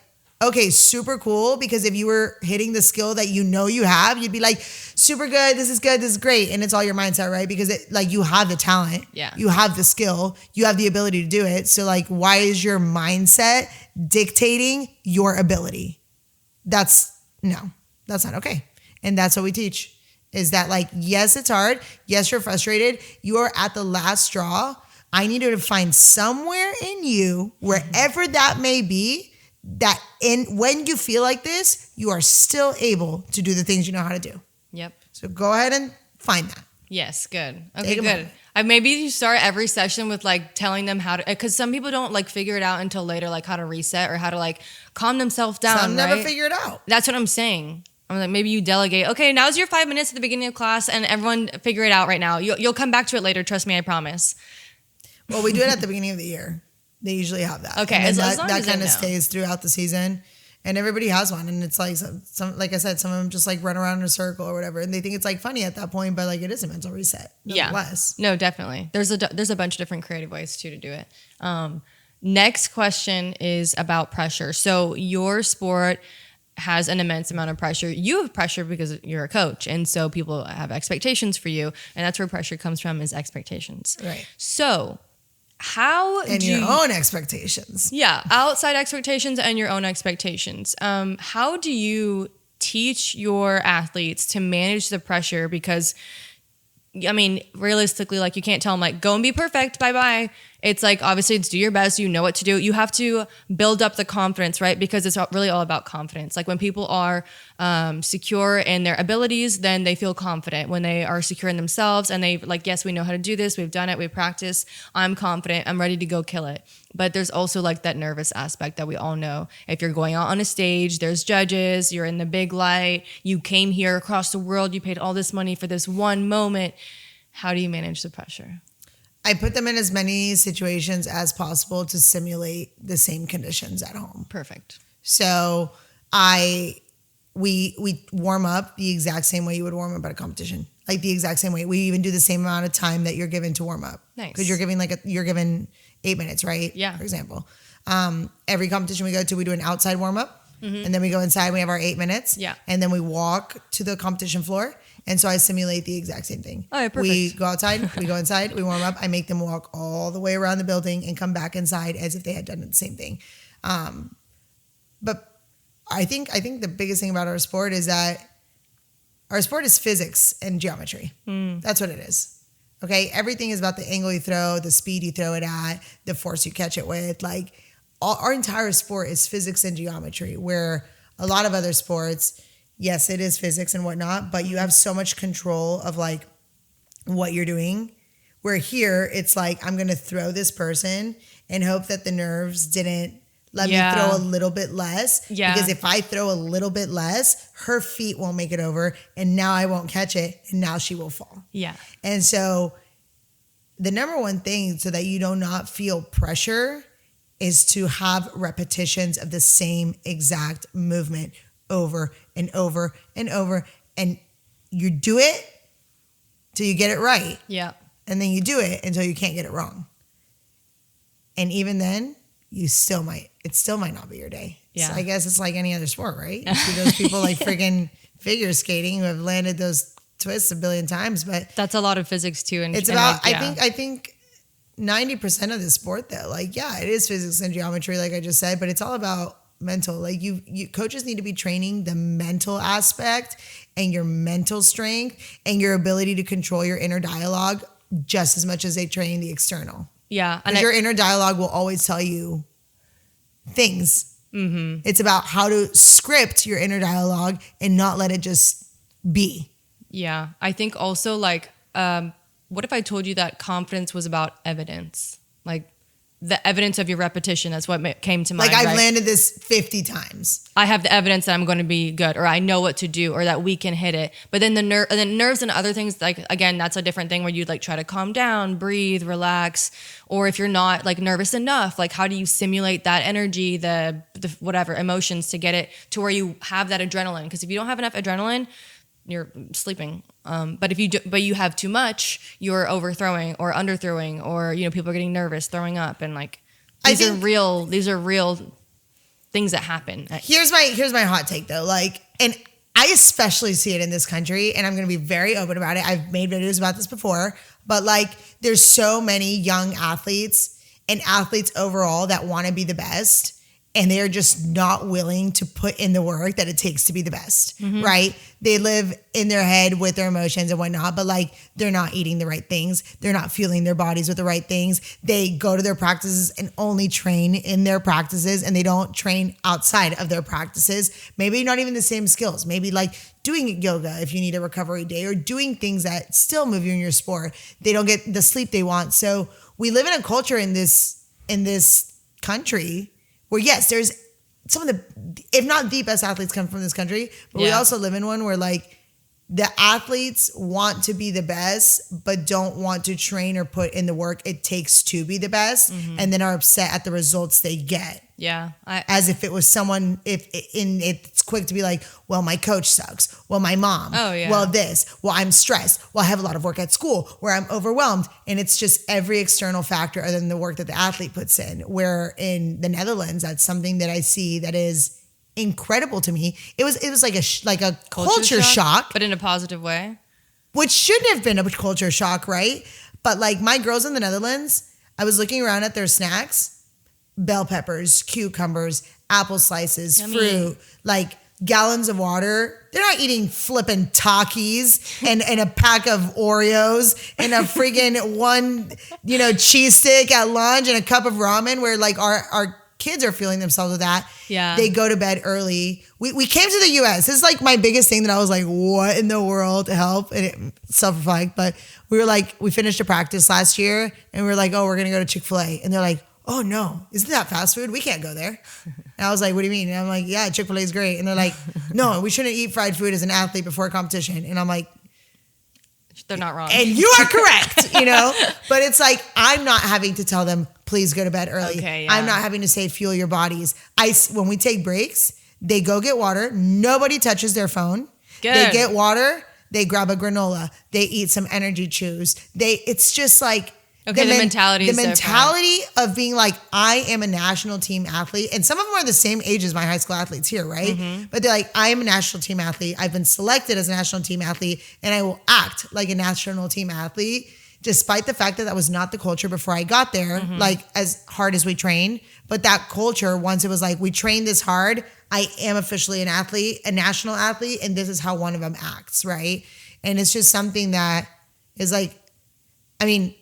Speaker 2: okay, super cool. Because if you were hitting the skill that you know you have, you'd be like, super good. This is great. And it's all your mindset, right? Because you have the talent. Yeah. You have the skill. You have the ability to do it. So like, why is your mindset dictating your ability? That's not okay. And that's what we teach is that like, yes, it's hard. Yes, you're frustrated. You are at the last straw. I need you to find somewhere in you, wherever that may be, that when you feel like this, you are still able to do the things you know how to do.
Speaker 1: Yep.
Speaker 2: So go ahead and find that.
Speaker 1: Yes, good. Okay, good. Maybe you start every session with like telling them how to, because some people don't like figure it out until later, like how to reset or how to like calm themselves down.
Speaker 2: Some never figure it out.
Speaker 1: That's what I'm saying. I'm like, maybe you delegate. Okay, now's your 5 minutes at the beginning of class, and everyone figure it out right now. You'll come back to it later. Trust me, I promise.
Speaker 2: Well, we do it at the beginning of the year. They usually have that.
Speaker 1: Okay,
Speaker 2: and that kind of stays throughout the season, and everybody has one. And it's like some like I said, some of them just like run around in a circle or whatever, and they think it's like funny at that point, but like it is a mental reset. Nonetheless.
Speaker 1: No, definitely. There's a bunch of different creative ways too to do it. Next question is about pressure. So your sport has an immense amount of pressure. You have pressure because you're a coach. And so people have expectations for you. And that's where pressure comes from, is expectations.
Speaker 2: Right.
Speaker 1: So
Speaker 2: your own expectations.
Speaker 1: Yeah. Outside expectations and your own expectations. How do you teach your athletes to manage the pressure? Because I mean, realistically, like you can't tell them like, go and be perfect. Bye-bye. It's like, obviously it's do your best. You know what to do. You have to build up the confidence, right? Because it's really all about confidence. Like when people are secure in their abilities, then they feel confident. When they are secure in themselves and they like, yes, we know how to do this. We've done it. We've practiced. I'm confident. I'm ready to go kill it. But there's also like that nervous aspect that we all know. If you're going out on a stage, there's judges, you're in the big light, you came here across the world, you paid all this money for this one moment. How do you manage the pressure?
Speaker 2: I put them in as many situations as possible to simulate the same conditions at home.
Speaker 1: Perfect.
Speaker 2: So we warm up the exact same way you would warm up at a competition, like the exact same way. We even do the same amount of time that you're given to warm up.
Speaker 1: Nice.
Speaker 2: Because you're given 8 minutes, right?
Speaker 1: Yeah.
Speaker 2: For example, every competition we go to, we do an outside warm up, and then we go inside. We have our 8 minutes.
Speaker 1: Yeah.
Speaker 2: And then we walk to the competition floor. And so I simulate the exact same thing.
Speaker 1: Oh, yeah, perfect.
Speaker 2: We go outside, we go inside, we warm up. I make them walk all the way around the building and come back inside as if they had done the same thing. But I think the biggest thing about our sport is that our sport is physics and geometry. That's what it is. Okay, everything is about the angle you throw, the speed you throw it at, the force you catch it with. Like our entire sport is physics and geometry, where a lot of other sports, yes, it is physics and whatnot, but you have so much control of like what you're doing. Where here, it's like, I'm going to throw this person and hope that the nerves didn't let me throw a little bit less. Yeah. Because if I throw a little bit less, her feet won't make it over. And now I won't catch it. And now she will fall.
Speaker 1: Yeah.
Speaker 2: And so the number one thing so that you do not feel pressure is to have repetitions of the same exact movement over and over and over. And you do it till you get it right.
Speaker 1: Yeah.
Speaker 2: And then you do it until you can't get it wrong. And even then, it still might not be your day.
Speaker 1: Yeah.
Speaker 2: So I guess it's like any other sport, right? You see those people like freaking figure skating who have landed those twists a billion times, but
Speaker 1: that's a lot of physics too. And
Speaker 2: it's about, I think 90% of the sport though, like, yeah, it is physics and geometry, like I just said, but it's all about mental. Like you coaches need to be training the mental aspect and your mental strength and your ability to control your inner dialogue just as much as they train the external.
Speaker 1: Yeah.
Speaker 2: And your inner dialogue will always tell you things. Mm-hmm. It's about how to script your inner dialogue and not let it just be.
Speaker 1: Yeah. I think also like, what if I told you that confidence was about evidence? Like the evidence of your repetition. That's what came to mind.
Speaker 2: Like I've landed this 50 times.
Speaker 1: I have the evidence that I'm going to be good, or I know what to do, or that we can hit it. But then nerves and other things, like, again, that's a different thing where you'd like try to calm down, breathe, relax. Or if you're not like nervous enough, like how do you simulate that energy, the whatever emotions to get it to where you have that adrenaline? Because if you don't have enough adrenaline, you're sleeping. But you have too much, you're overthrowing or underthrowing, or people are getting nervous, throwing up, and like these are real things that happen.
Speaker 2: Here's my hot take though, like, and I especially see it in this country, and I'm going to be very open about it. I've made videos about this before, but like there's so many young athletes and athletes overall that want to be the best. And they're just not willing to put in the work that it takes to be the best, right? They live in their head with their emotions and whatnot, but like they're not eating the right things. They're not fueling their bodies with the right things. They go to their practices and only train in their practices, and they don't train outside of their practices. Maybe not even the same skills. Maybe like doing yoga if you need a recovery day, or doing things that still move you in your sport. They don't get the sleep they want. So we live in a culture in this country where, yes, there's some of the, if not the best athletes come from this country, but we also live in one where like the athletes want to be the best, but don't want to train or put in the work it takes to be the best, and then are upset at the results they get.
Speaker 1: Yeah.
Speaker 2: As if it was someone, it's quick to be like, well, my coach sucks. Well, my mom.
Speaker 1: Oh, yeah.
Speaker 2: Well, this. Well, I'm stressed. Well, I have a lot of work at school where I'm overwhelmed. And it's just every external factor other than the work that the athlete puts in. Where in the Netherlands, that's something that I see that is incredible to me. It was like a culture shock.
Speaker 1: But in a positive way.
Speaker 2: Which shouldn't have been a culture shock, right? But like my girls in the Netherlands, I was looking around at their snacks. Bell peppers, cucumbers, apple slices,
Speaker 1: Yummy.
Speaker 2: Fruit, like gallons of water. They're not eating flippin' Takis and a pack of Oreos and a friggin' one, cheese stick at lunch and a cup of ramen, where like our kids are feeling themselves with that.
Speaker 1: Yeah.
Speaker 2: They go to bed early. We came to the US. This is like my biggest thing that I was like, what in the world? Help. And self-reflect. But we finished a practice last year and we were like, oh, we're going to go to Chick-fil-A. And they're like, oh no, isn't that fast food? We can't go there. And I was like, what do you mean? And I'm like, yeah, Chick-fil-A is great. And they're like, no, we shouldn't eat fried food as an athlete before a competition. And I'm like,
Speaker 1: they're not wrong.
Speaker 2: And you are correct, But it's like, I'm not having to tell them, please go to bed early.
Speaker 1: Okay, yeah.
Speaker 2: I'm not having to say, fuel your bodies. When we take breaks, they go get water. Nobody touches their phone.
Speaker 1: Good.
Speaker 2: They get water. They grab a granola. They eat some energy chews. It's just like,
Speaker 1: okay, the mentality is
Speaker 2: mentality of being like, I am a national team athlete. And some of them are the same age as my high school athletes here, right? Mm-hmm. But they're like, I am a national team athlete. I've been selected as a national team athlete, and I will act like a national team athlete, despite the fact that was not the culture before I got there, like as hard as we train. But that culture, once it was like, we train this hard, I am officially an athlete, a national athlete, and this is how one of them acts, right? And it's just something that is like, I mean,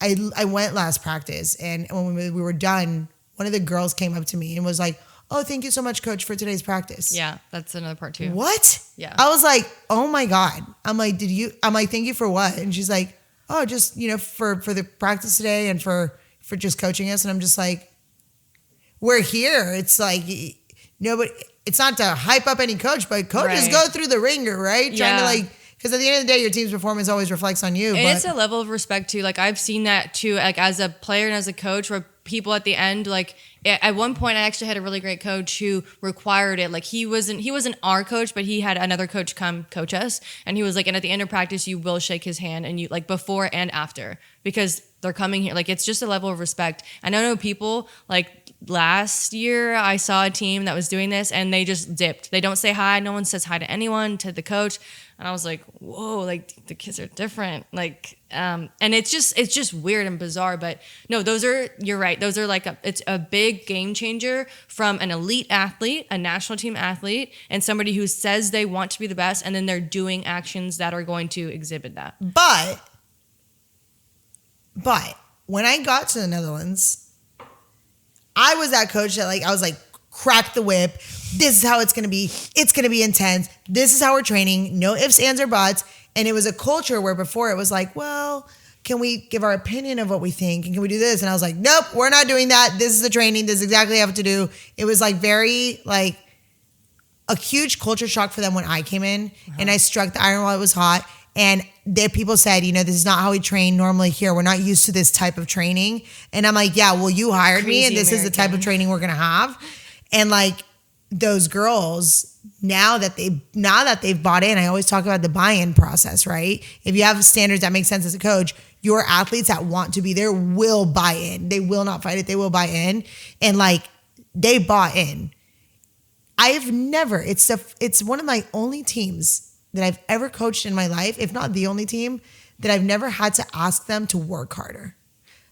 Speaker 2: I went last practice, and when we were done, one of the girls came up to me and was like, oh, thank you so much, coach, for today's practice.
Speaker 1: Yeah, that's another part too.
Speaker 2: What?
Speaker 1: Yeah.
Speaker 2: I was like, oh my God. I'm like, thank you for what? And she's like, oh, just, for the practice today and for just coaching us. And I'm just like, we're here. It's like, nobody, it's not to hype up any coach, but coaches go through the ringer, right? Trying to like, because at the end of the day, your team's performance always reflects on you.
Speaker 1: And it's a level of respect too. Like I've seen that too, like as a player and as a coach, where people at the end, like at one point I actually had a really great coach who required it. Like he wasn't our coach, but he had another coach come coach us. And he was like, and at the end of practice, you will shake his hand, and you like before and after, because they're coming here. Like it's just a level of respect. And I know people like last year I saw a team that was doing this and they just dipped. They don't say hi. No one says hi to anyone, to the coach. And I was like, whoa, like the kids are different. Like, and it's just weird and bizarre, but no, you're right. Those are like it's a big game changer from an elite athlete, a national team athlete, and somebody who says they want to be the best. And then they're doing actions that are going to exhibit that.
Speaker 2: But when I got to the Netherlands, I was that coach that I was like, crack the whip. This is how it's going to be. It's going to be intense. This is how we're training. No ifs, ands, or buts. And it was a culture where before it was like, well, can we give our opinion of what we think? And can we do this? And I was like, nope, we're not doing that. This is the training. This is exactly how to do. It was like very like a huge culture shock for them when I came in and I struck the iron while it was hot. And people said, this is not how we train normally here. We're not used to this type of training. And I'm like, yeah, well, you hired me and this is the type of training we're going to have. And like those girls, now that they've bought in, I always talk about the buy-in process, right? If you have standards that make sense as a coach, your athletes that want to be there will buy in. They will not fight it. They will buy in. And like they bought in. It's one of my only teams that I've ever coached in my life, if not the only team, that I've never had to ask them to work harder.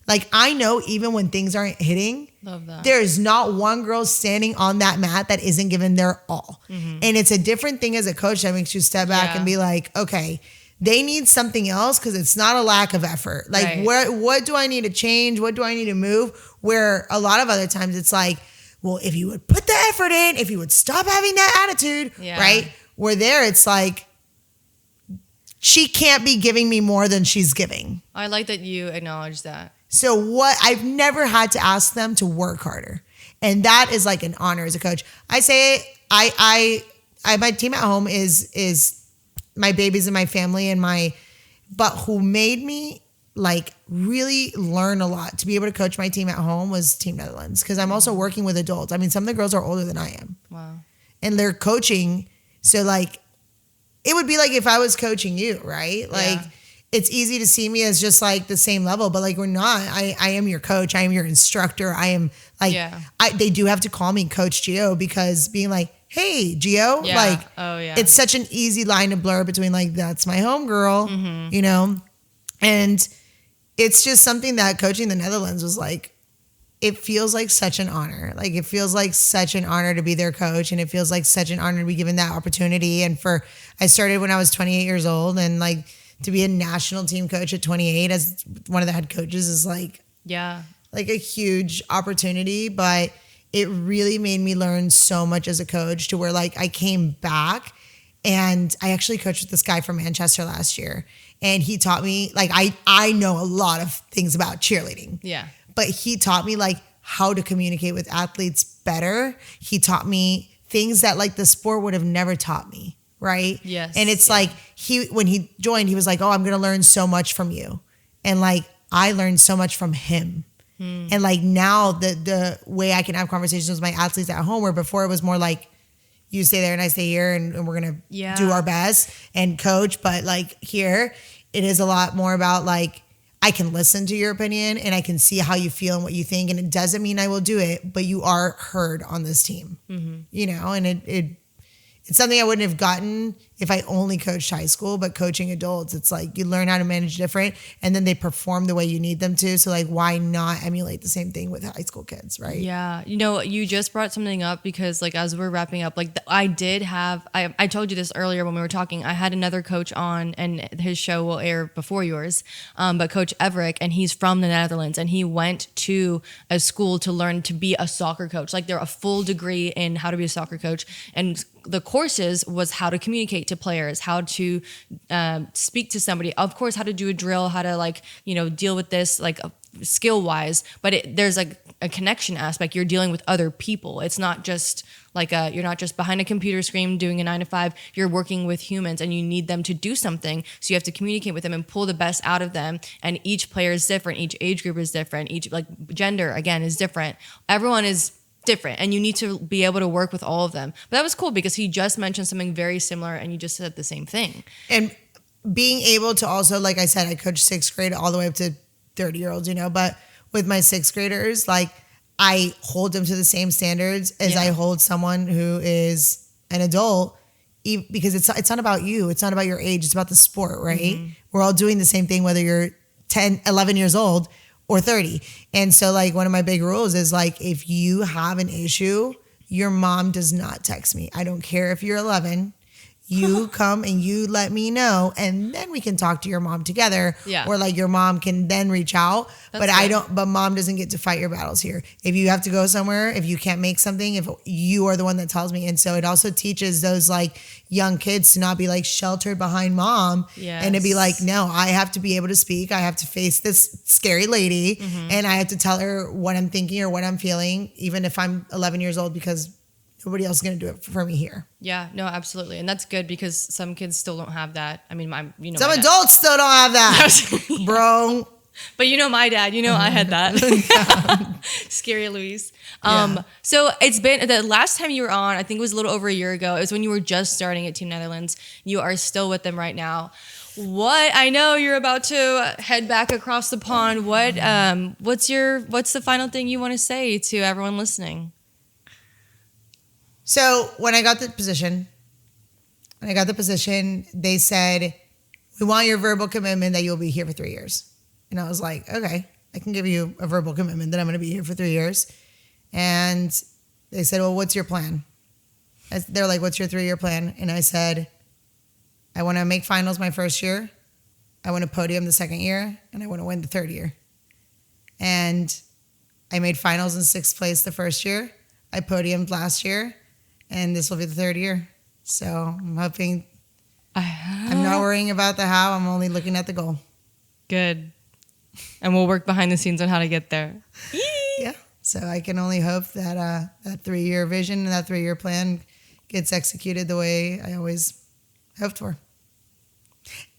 Speaker 2: Like I know even when things aren't hitting,
Speaker 1: love that.
Speaker 2: There is not one girl standing on that mat that isn't giving their all. Mm-hmm. And it's a different thing as a coach that makes you step back and be like, okay, they need something else because it's not a lack of effort. Like what do I need to change? What do I need to move? Where a lot of other times it's like, well, if you would put the effort in, if you would stop having that attitude, right? Where there it's like, she can't be giving me more than she's giving.
Speaker 1: I like that you acknowledge that.
Speaker 2: So I've never had to ask them to work harder. And that is like an honor as a coach. I say my team at home is my babies and my family but who made me like really learn a lot to be able to coach my team at home was Team Netherlands. Cause I'm also working with adults. I mean, some of the girls are older than I am. Wow. And they're coaching. So like, it would be like if I was coaching you, right? Like it's easy to see me as just like the same level, but like we're not. I am your coach. I am your instructor. I am like, they do have to call me Coach Gio because being like, hey, Gio, it's such an easy line to blur between like, that's my homegirl, And it's just something that coaching the Netherlands was like, it feels like such an honor. Like it feels like such an honor to be their coach, and it feels like such an honor to be given that opportunity. And I started when I was 28 years old, and like to be a national team coach at 28 as one of the head coaches is like a huge opportunity. But it really made me learn so much as a coach to where like I came back, and I actually coached with this guy from Manchester last year, and he taught me like I know a lot of things about cheerleading. Yeah. But he taught me like how to communicate with athletes better. He taught me things that like the sport would have never taught me, right? Yes. And it's like when he joined, he was like, oh, I'm going to learn so much from you. And like I learned so much from him. And like now the way I can have conversations with my athletes at home, where before it was more like you stay there and I stay here and we're going to do our best and coach. But like here, it is a lot more about like, I can listen to your opinion and I can see how you feel and what you think. And it doesn't mean I will do it, but you are heard on this team, and it's something I wouldn't have gotten if I only coached high school, but coaching adults, it's like you learn how to manage different and then they perform the way you need them to. So like, why not emulate the same thing with high school kids, right? Yeah.
Speaker 1: You just brought something up because like, as we're wrapping up, like I told you this earlier when we were talking, I had another coach on and his show will air before yours. But Coach Everick, and he's from the Netherlands, and he went to a school to learn to be a soccer coach. Like they're a full degree in how to be a soccer coach. And the courses was how to communicate to players, how to speak to somebody, of course, how to do a drill, how to like, deal with this like skill wise. But there's like a connection aspect. You're dealing with other people. It's not just like you're not just behind a computer screen doing a 9 to 5. You're working with humans and you need them to do something. So you have to communicate with them and pull the best out of them. And each player is different. Each age group is different. Each like gender, again, is different. Everyone is different and you need to be able to work with all of them. But that was cool because he just mentioned something very similar and you just said the same thing.
Speaker 2: And being able to also, like I said, I coached 6th grade all the way up to 30-year-olds, but with my 6th graders, like I hold them to the same standards as I hold someone who is an adult, because it's not about you. It's not about your age. It's about the sport, right? Mm-hmm. We're all doing the same thing, whether you're 10, 11 years old or 30. And so like one of my big rules is like, if you have an issue, your mom does not text me. I don't care if you're 11. You come and you let me know, and then we can talk to your mom together. Yeah. Or like your mom can then reach out. But mom doesn't get to fight your battles here. If you have to go somewhere, if you can't make something, if you are the one that tells me. And so it also teaches those like young kids to not be like sheltered behind mom. Yes. And to be like, no, I have to be able to speak. I have to face this scary lady and I have to tell her what I'm thinking or what I'm feeling, even if I'm 11 years old, because nobody else is going to do it for me here.
Speaker 1: Yeah, no, absolutely. And that's good because some kids still don't have that. I mean,
Speaker 2: some adults still don't have that, bro.
Speaker 1: But my dad, I had that. Scary Louise. So it's been, the last time you were on, I think it was a little over a year ago. It was when you were just starting at Team Netherlands. You are still with them right now. I know you're about to head back across the pond. What's the final thing you want to say to everyone listening?
Speaker 2: So when I got the position, they said, we want your verbal commitment that you'll be here for 3 years. And I was like, okay, I can give you a verbal commitment that I'm going to be here for 3 years. And they said, well, what's your plan? They're like, what's your 3-year plan? And I said, I want to make finals my first year. I want to podium the second year. And I want to win the third year. And I made finals in 6th place the first year. I podiumed last year. And this will be the third year. So I'm hoping, I'm not worrying about the how. I'm only looking at the goal.
Speaker 1: Good. And we'll work behind the scenes on how to get there.
Speaker 2: Yeah. So I can only hope that that 3-year vision and that 3-year plan gets executed the way I always hoped for.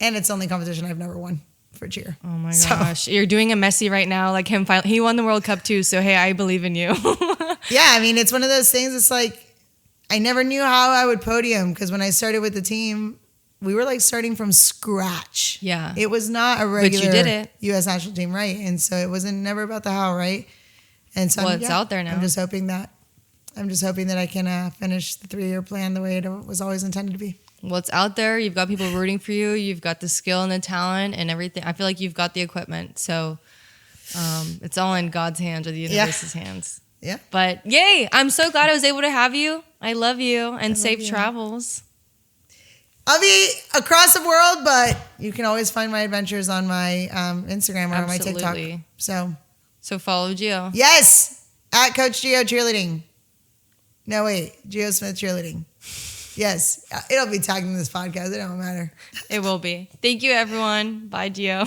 Speaker 2: And it's the only competition I've never won for cheer.
Speaker 1: Oh my gosh. You're doing a Messi right now. Like him, he won the World Cup too. So, hey, I believe in you.
Speaker 2: Yeah. I mean, it's one of those things. It's like, I never knew how I would podium because when I started with the team, we were like starting from scratch. Yeah. It was not a regular
Speaker 1: but you did it.
Speaker 2: U.S. national team, right? And so it wasn't never about the how, right? And so
Speaker 1: it's out there now.
Speaker 2: I'm just hoping that I can finish the 3-year plan the way it was always intended to be.
Speaker 1: Well, it's out there. You've got people rooting for you. You've got the skill and the talent and everything. I feel like you've got the equipment. So it's all in God's hands or the universe's hands.
Speaker 2: Yeah.
Speaker 1: But yay, I'm so glad I was able to have you. I love you and safe travels.
Speaker 2: I'll be across the world, but you can always find my adventures on my Instagram or on my TikTok.
Speaker 1: So follow Gio.
Speaker 2: Yes. At Coach Gio Cheerleading. No, wait. Gio Smith Cheerleading. Yes. It'll be tagged in this podcast. It don't matter.
Speaker 1: It will be. Thank you, everyone. Bye, Gio.